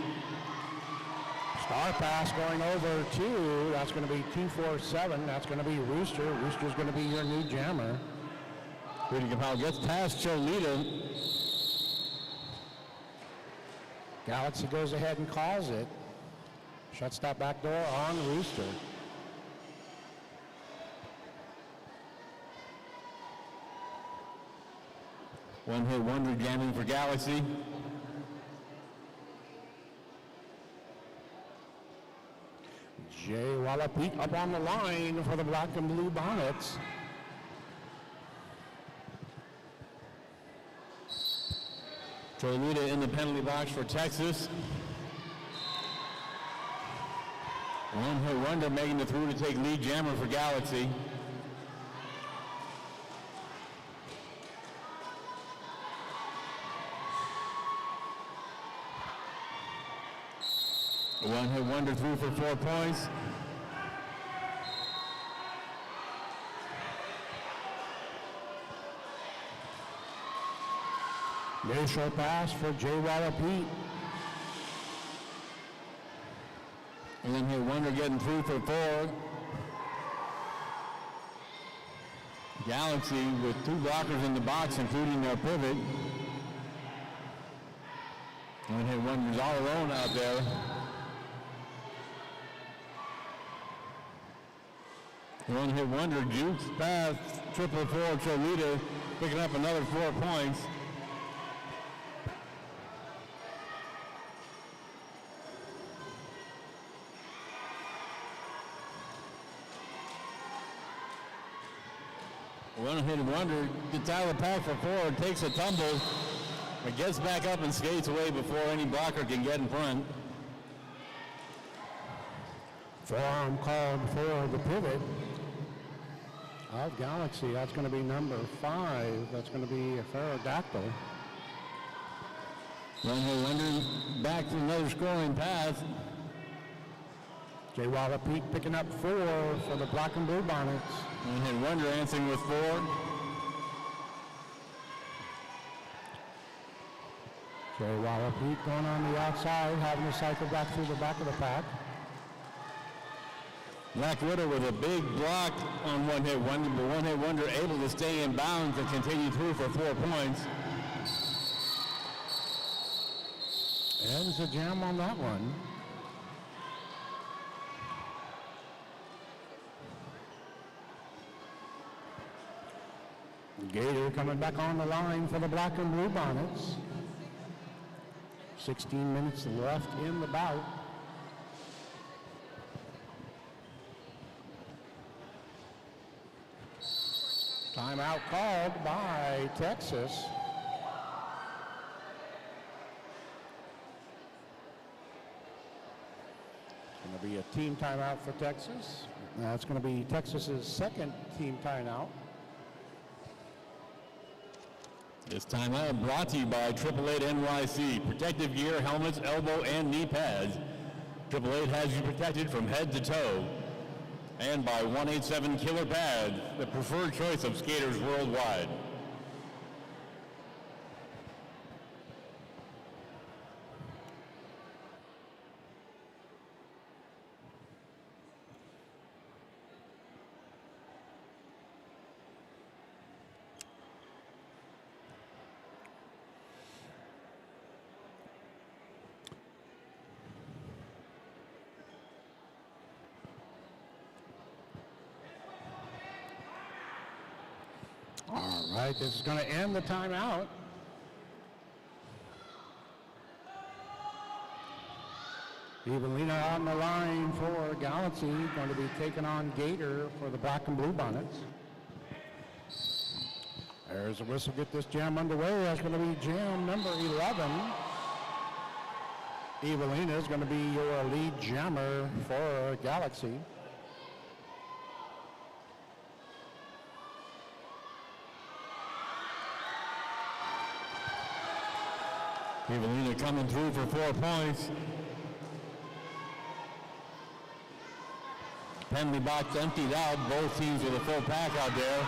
Star pass going over to, that's going to be 2-4-7. That's going to be Rooster. Rooster's going to be your new jammer. Rudy Capel gets past Cholita. Galaxy goes ahead and calls it. Shuts that back door on Rooster. One hit wonder jamming for Galaxy. Jay Wallapete up on the line for the Black and Blue Bonnets. Cholita in the penalty box for Texas. One hit wonder making it through to take lead jammer for Galaxy. One hit wonder through for 4 points. Initial pass for Jay Wallapete. And then hit wonder getting through for 4. Galaxy with 2 blockers in the box, including their pivot. One hit wonders all alone out there. One hit wonder jukes past 444 Cholita, picking up another 4 points. One hit wonder gets out of the pack for 4, takes a tumble, but gets back up and skates away before any blocker can get in front. Forearm called for the pivot of Galaxy. That's going to be number 5. That's going to be a Pterodactyl. One hit wonder back to another scoring pass. Jay Wallapete picking up 4 for the Black and Blue Bonnets. One hit wonder answering with 4. Jay Wallapete going on the outside, having to cycle back through the back of the pack. Black Widow with a big block on one hit wonder, but one hit wonder able to stay in bounds and continue through for 4 points. Ends the jam on that one. Gator coming back on the line for the Black and Blue Bonnets. 16 minutes left in the bout. Timeout called by Texas. It's going to be a team timeout for Texas. That's going to be Texas's second team timeout. This timeout brought to you by 888 NYC. Protective gear, helmets, elbow, and knee pads. 888 has you protected from head to toe. And by 187 Killer Pads, the preferred choice of skaters worldwide. All right, this is going to end the timeout. Evelina on the line for Galaxy, going to be taking on Gator for the Black and Blue Bonnets. There's a whistle, get this jam underway. That's going to be jam number 11. Evelina is going to be your lead jammer for Galaxy. Evelina coming through for 4 points. Penalty box emptied out. Both teams with a full pack out there.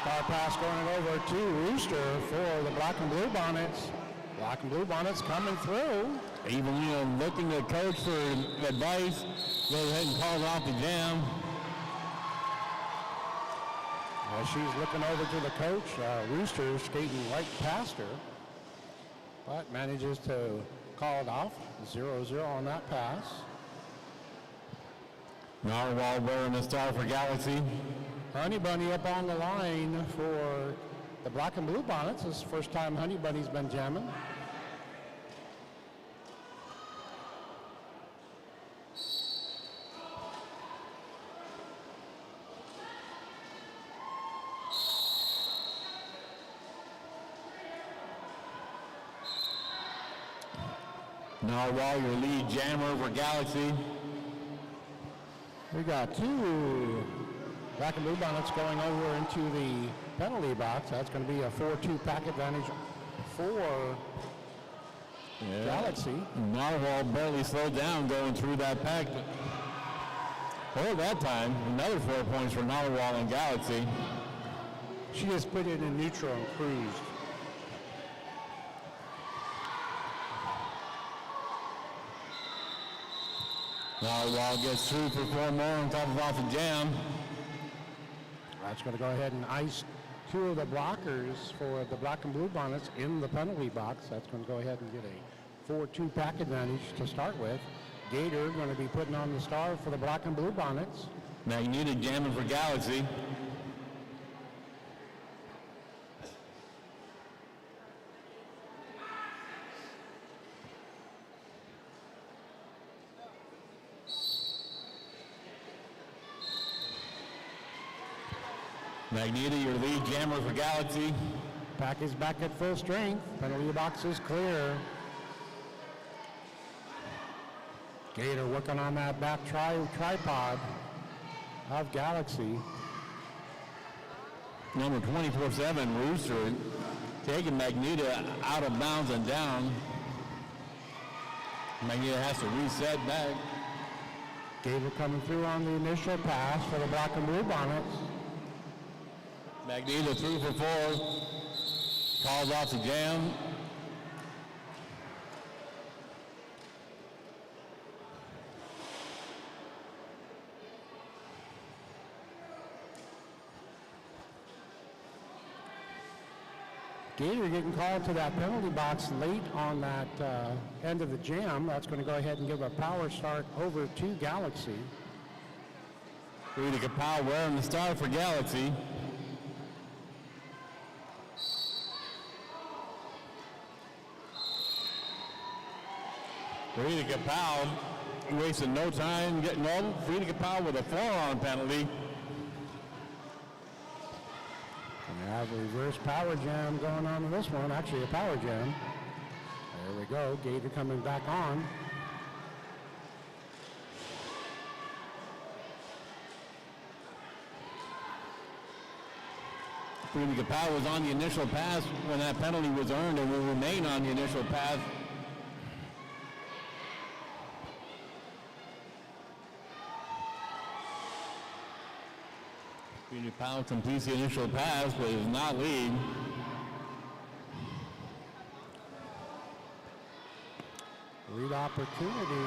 Star pass going over to Rooster for the Black and Blue Bonnets. Black and Blue Bonnets coming through. Evelina looking to coach for advice. Go ahead and call off the jam. As she's looking over to the coach, Rooster skating right past her, but manages to call it off. 0-0 on that pass. Narwhal wearing the star for Galaxy. Honey Bunny up on the line for the Black and Blue Bonnets. This is the first time Honey Bunny's been jamming. Narwhal, your lead jammer for Galaxy. We got two Black and Blue Bonnets going over into the penalty box. That's going to be a 4-2 pack advantage for Galaxy. Narwhal barely slowed down going through that pack. Oh, that time, another 4 points for Narwhal and Galaxy. She just put it in neutral and cruised. Narwhal gets through for 4 more on top of off the jam. That's going to go ahead and ice two of the blockers for the Black and Blue Bonnets in the penalty box. That's going to go ahead and get a 4-2 pack advantage to start with. Gator going to be putting on the star for the Black and Blue Bonnets. Magnetic jamming for Galaxy. Magneto, your lead jammer for Galaxy. Pack is back at full strength. Penalty box is clear. Gator working on that back tripod of Galaxy. Number 24-7, Rooster, taking Magneto out of bounds and down. Magneto has to reset back. Gator coming through on the initial pass for the Black and Blue Bonnets. Magneto through for 4. Calls off the jam. Gator getting called to that penalty box late on that end of the jam. That's going to go ahead and give a power start over to Galaxy. Rita Kapow wearing the star for Galaxy. Rita Kapow wasting no time getting over. Rita Kapow with a forearm penalty. We have a reverse power jam going on in this one. Actually, a power jam. There we go. Gator coming back on. Rita Kapow was on the initial pass when that penalty was earned and will remain on the initial pass. Rita Kapow completes the initial pass, but is not lead. Lead opportunity.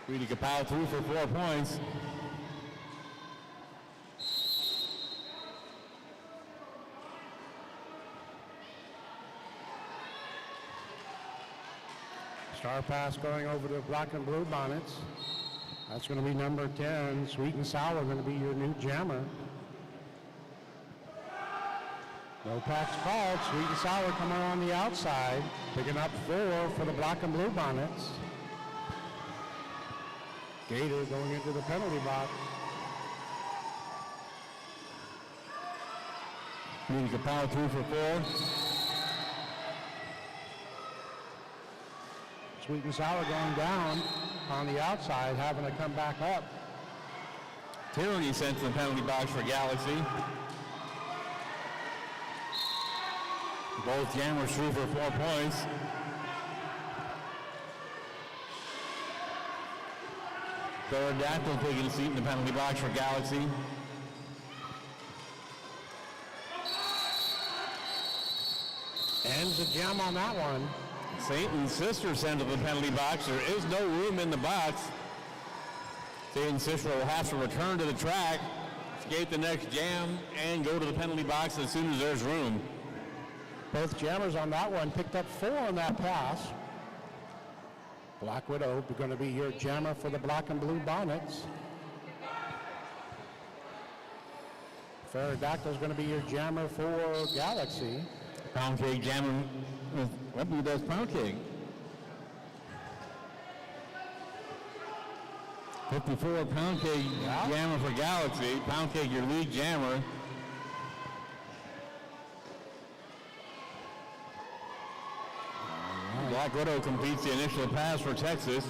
Rita Kapow through for 4 points. Star pass going over to Black and Blue Bonnets. That's going to be number 10, Sweet and Sour, going to be your new jammer. No packs called. Sweet and Sour coming on the outside, picking up 4 for the Black and Blue Bonnets. Gator going into the penalty box. Rita Kapow through for 4. Sweet and Sour going down on the outside, having to come back up. Tyranny sent to the penalty box for Galaxy. Both jammers through for 4 points. Pterodactyl taking a seat in the penalty box for Galaxy. Ends the jam on that one. Satan's sister sent to the penalty box. There is no room in the box. Satan's sister will have to return to the track. skate the next jam and go to the penalty box as soon as there's room. Both jammers on that one picked up 4 on that pass. Black Widow going to be your jammer for the black and blue Bonnets. Pterodactyl is going to be your jammer for Galaxy. Pound cake jammer. What does pound cake? 54 pound cake jammer for Galaxy. Pound cake your lead jammer. Black Widow completes the initial pass for Texas.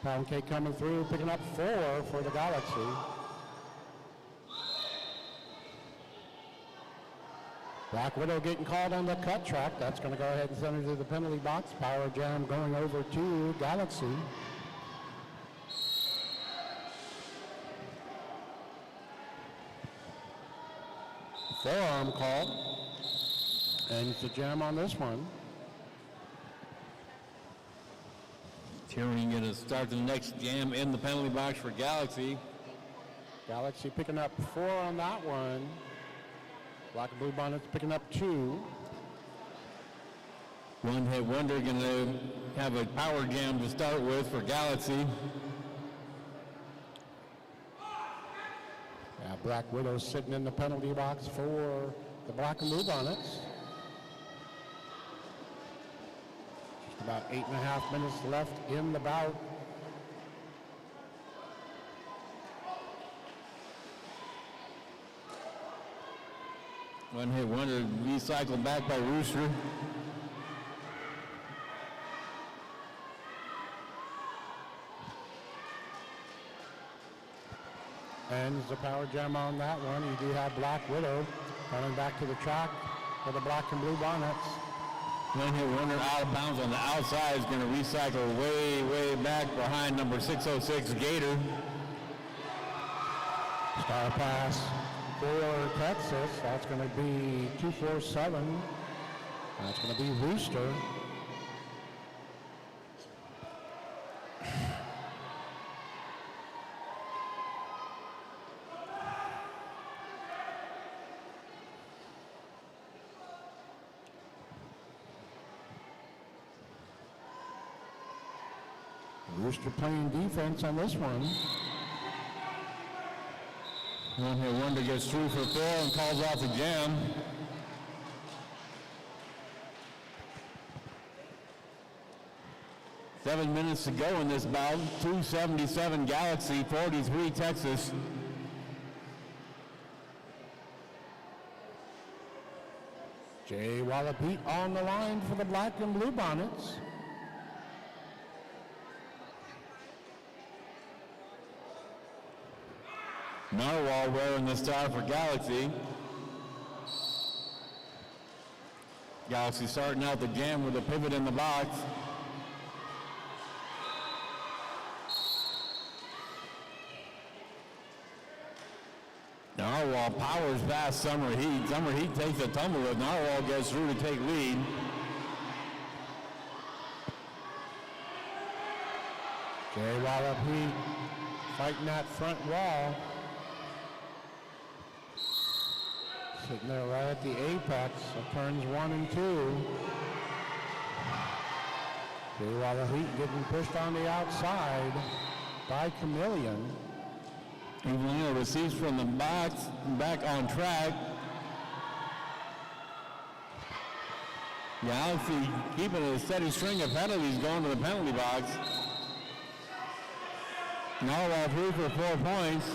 Pound cake coming through, picking up 4 for the Galaxy. Black Widow getting called on the cut track. That's going to go ahead and send her to the penalty box. Power jam going over to Galaxy. Forearm call. And it's a jam on this one. Tyrion going to start the next jam in the penalty box for Galaxy. Galaxy picking up 4 on that one. Black and blue Bonnets picking up 2. One hit wonder going to have a power jam to start with for Galaxy. Yeah, Black Widow sitting in the penalty box for the black and blue Bonnets. Just about 8.5 minutes left in the bout. One hit wonder recycled back by Rooster. And there's a power jam on that one. You do have Black Widow coming back to the track for the black and blue Bonnets. One hit wonder out of bounds on the outside is going to recycle way, way back behind number 606 Gator. Star pass for Texas. That's going to be 247. That's going to be Rooster. Rooster playing defense on this one. One hit wonder gets through for Phil and calls off the jam. Seven minutes to go in this bout. 277 Galaxy, 43 Texas. Jay Wallapete on the line for the black and blue Bonnets. Narwhal wearing the star for Galaxy. Galaxy starting out the jam with a pivot in the box. Narwhal powers past Summer Heat. Summer Heat takes a tumble, but Narwhal gets through to take lead. Jay Wallapete fighting that front wall. Sitting there right at the apex of turns 1 and 2. Jay Wallapete getting pushed on the outside by Chameleon. Evelina receives from the box, back on track. Galaxy keeping a steady string of penalties going to the penalty box. Narwhal through for 4 points.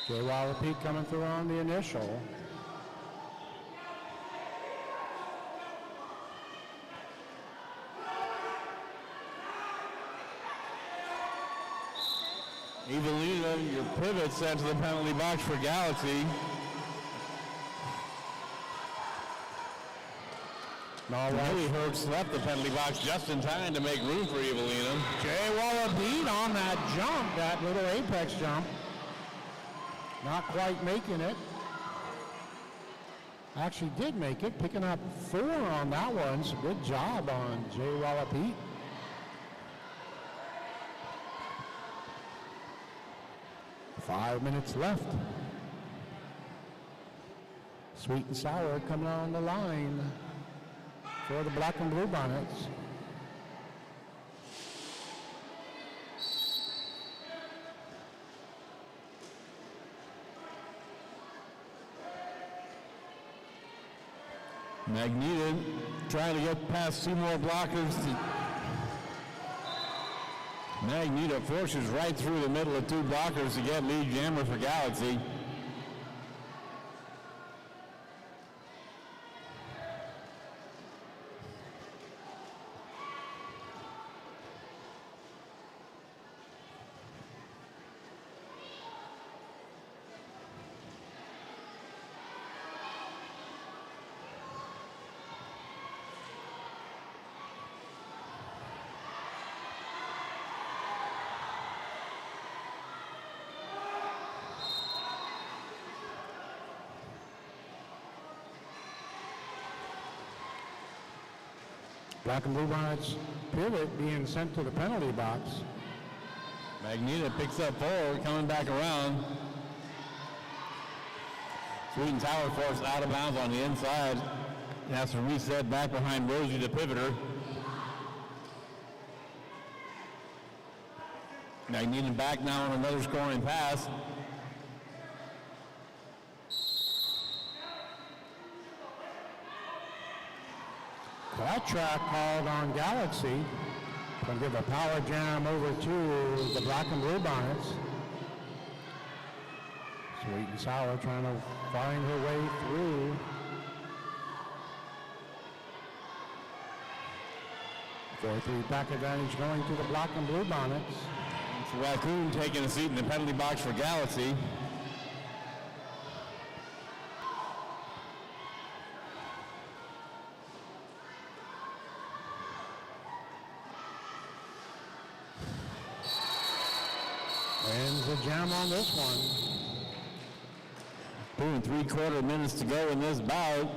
Jay Wallapete coming through on the initial. Evelina, your pivot sent to the penalty box for Galaxy. Really Hurts left the penalty box just in time to make room for Evelina. Jay Wallapete on that jump, that little apex jump. Not quite making it. Actually did make it, picking up 4 on that one. So good job on Jay Wallapete. Five minutes left. Sweet and sour coming on the line for the Black and Blue Bonnets. Magneto trying to get past 2 more blockers. Magneto forces right through the middle of 2 blockers to get lead jammer for Galaxy. Black and Blue Bonnets pivot being sent to the penalty box. Magneto picks up 4, coming back around. Sweet and Sour forced out of bounds on the inside. He has to reset back behind Rosie, the pivoter. Magneto back now on another scoring pass. That track called on Galaxy. Going to give a power jam over to the Black and Blue Bonnets. Sweet and Sour trying to find her way through. Four-three back advantage going to the Black and Blue Bonnets. It's Raccoon taking a seat in the penalty box for Galaxy. Ends the jam on this one. 2 3/4 minutes to go in this bout.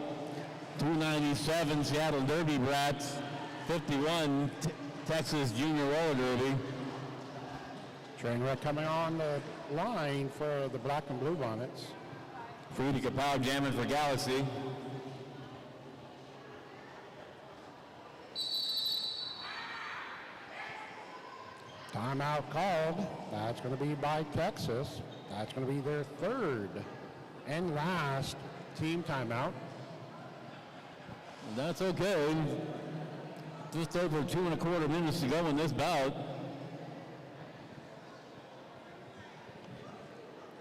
297 Seattle Derby Brats, 51 Texas Junior Roller Derby. Train wreck coming on the line for the Black and Blue Bonnets. Frida Kapow jamming for Galaxy. Timeout called. That's going to be by Texas. That's going to be their 3rd and last team timeout. That's okay. Just over 2 1/4 minutes to go in this bout.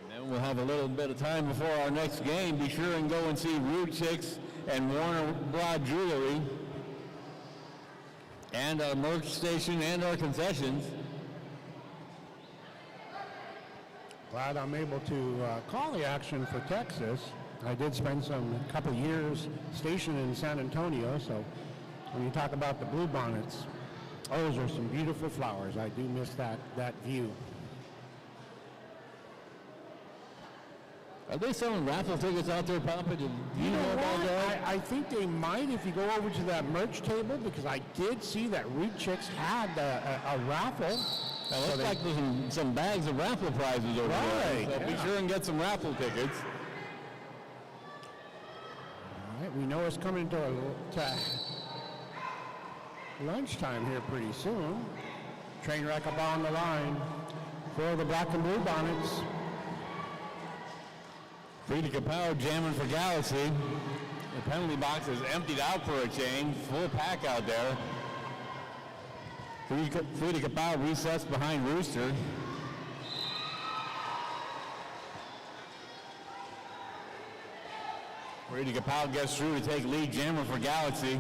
And then we'll have a little bit of time before our next game. Be sure and go and see Rude Chicks and Warner Broad Jewelry and our merch station and our concessions. Glad I'm able to call the action for Texas. I did spend a couple years stationed in San Antonio, so when you talk about the Blue Bonnets, those are some beautiful flowers. I do miss that view. Are they selling raffle tickets out there, Papa? Do you know about that? I think they might if you go over to that merch table, because I did see that Reed Chicks had a raffle. It looks like there's some bags of raffle prizes over there. So be sure and get some raffle tickets. All right, we know it's coming to lunchtime here pretty soon. Train wreck up on the line for the Black and Blue Bonnets. Frida Kapow jamming for Galaxy. The penalty box is emptied out for a change. Full pack out there. Frida Kapow resets behind Rooster. Frida Kapow gets through to take lead jammer for Galaxy.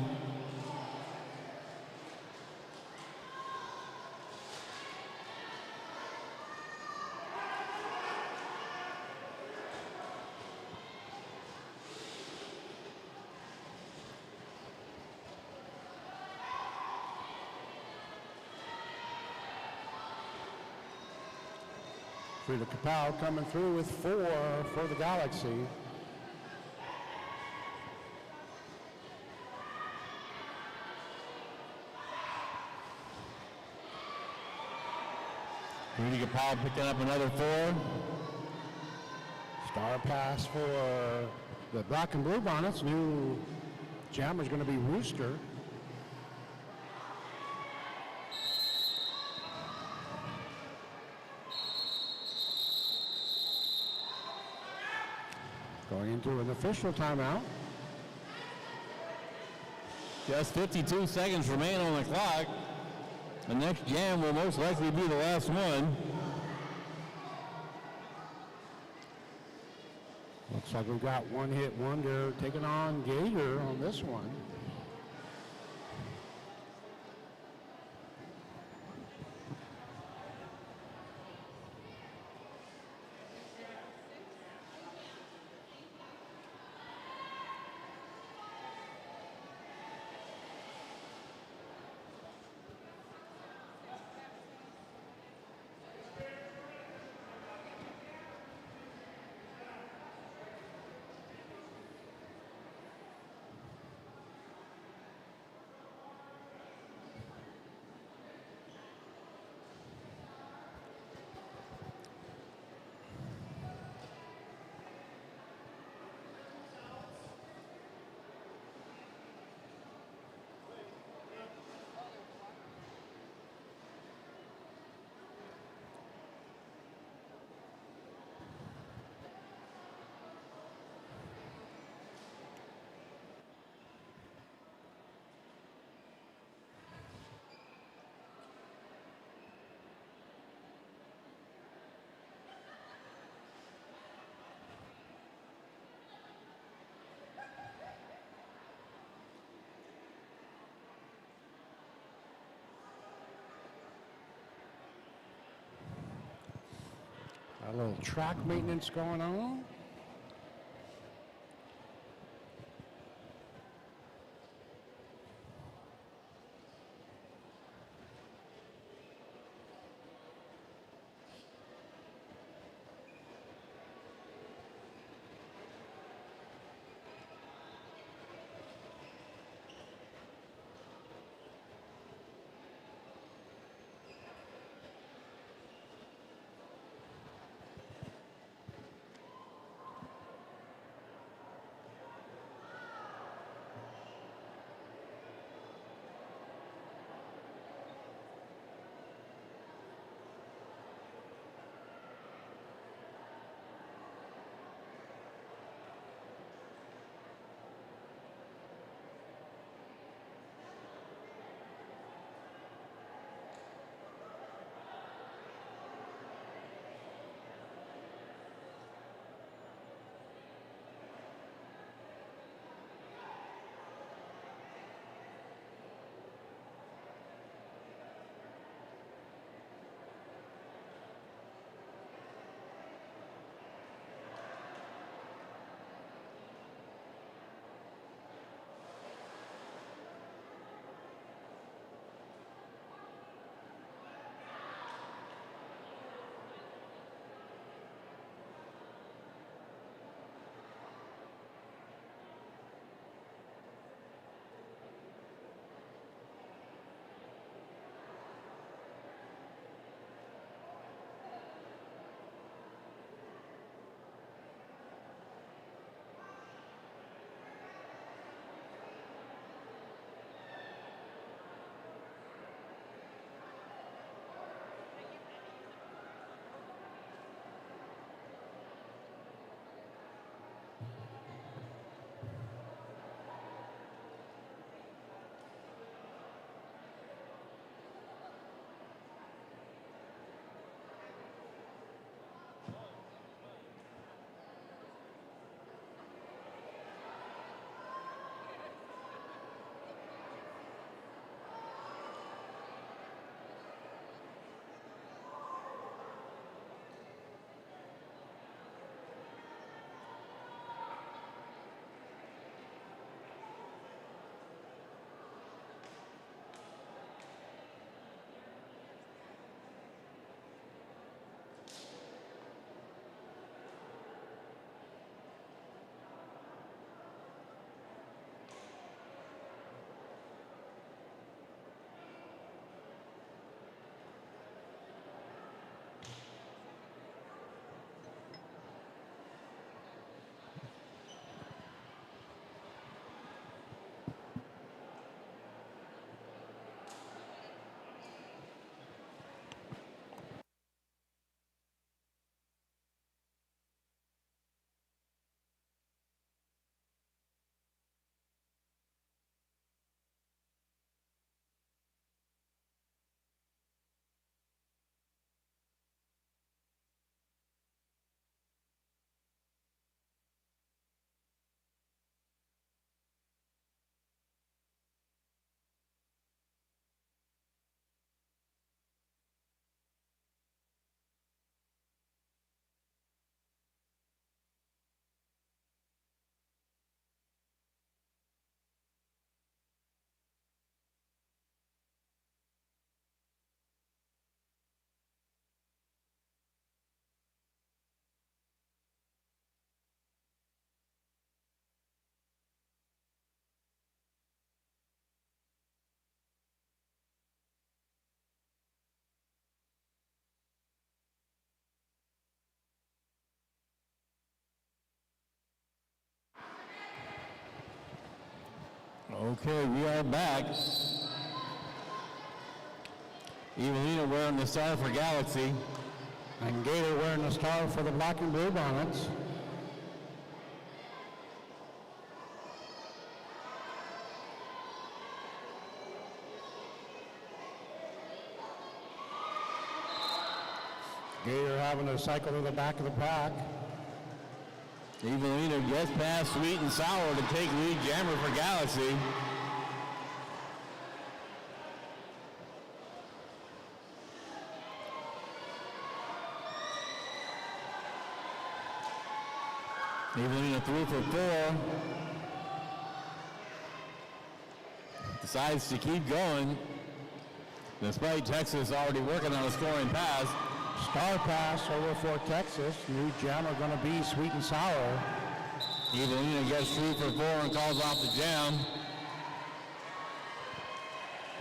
Frida Kapow coming through with 4 for the Galaxy. Rudy Powell picking up another 4. Star pass for the Black and Blue Bonnets. New jammer is going to be Rooster. Going into an official timeout. Just 52 seconds remain on the clock. The next jam will most likely be the last one. Looks like we've got one hit wonder taking on Gator on this one. A little track maintenance going on. Okay, we are back. Evelina wearing the star for Galaxy. And Gator wearing the star for the Black and Blue Bonnets. Gator having to cycle to the back of the pack. Evelina gets past Sweet and Sour to take lead jammer for Galaxy. Evelina 3 for 4. Decides to keep going, despite Texas already working on a scoring pass. Star pass over for Texas. New jammer going to be Sweet and Sour. Evelina gets 3 for 4 and calls off the jam.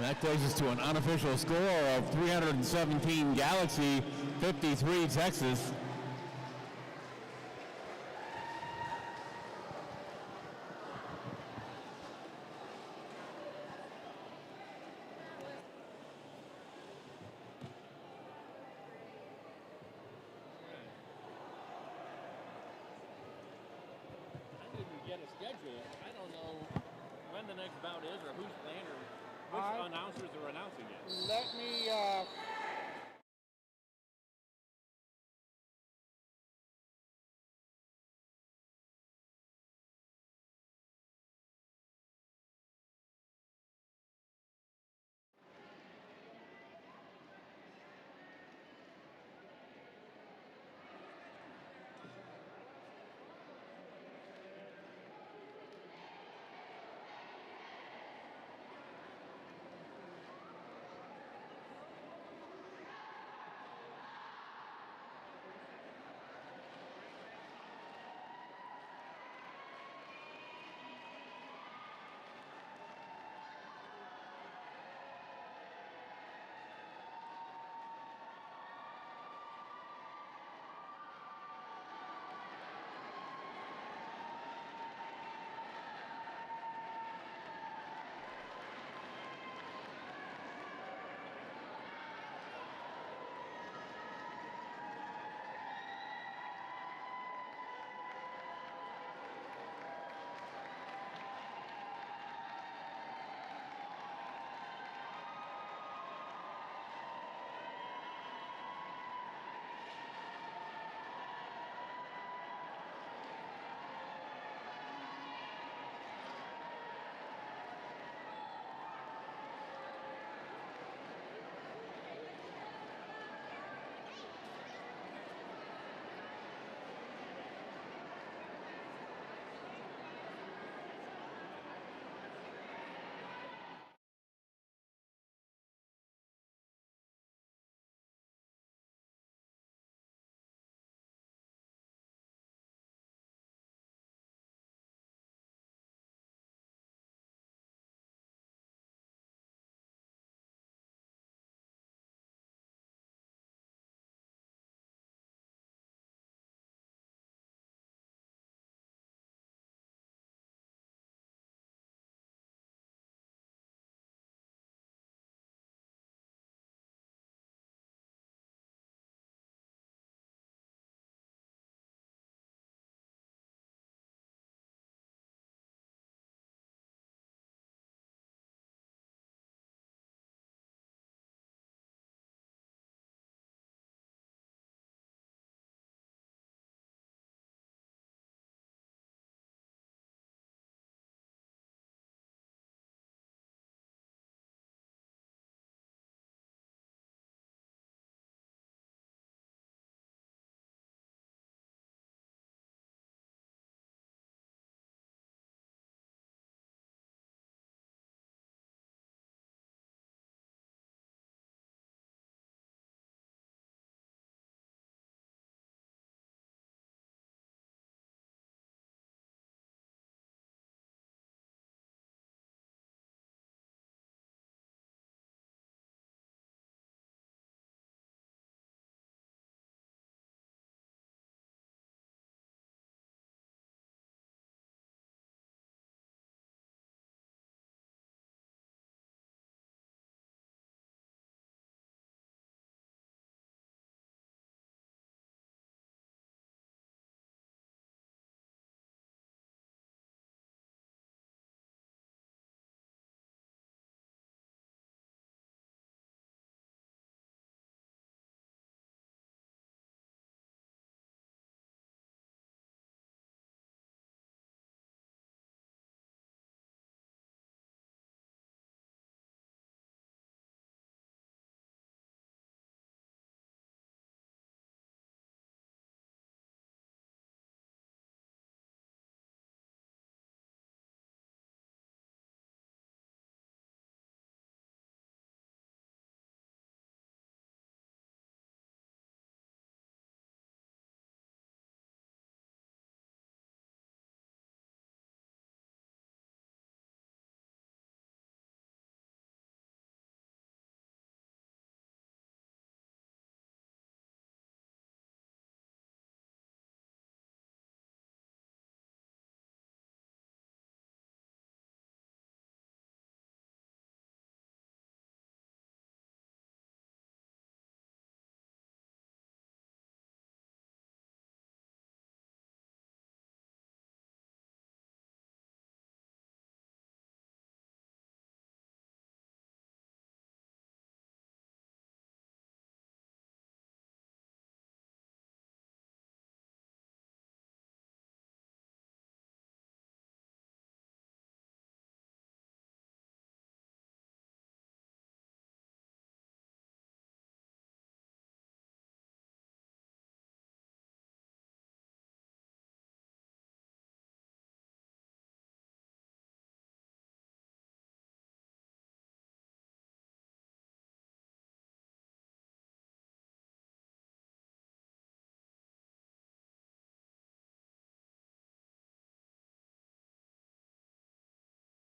That takes us to an unofficial score of 317 Galaxy, 53 Texas. Schedule. I don't know when the next bout is or who's playing or which announcers are announcing it. Let me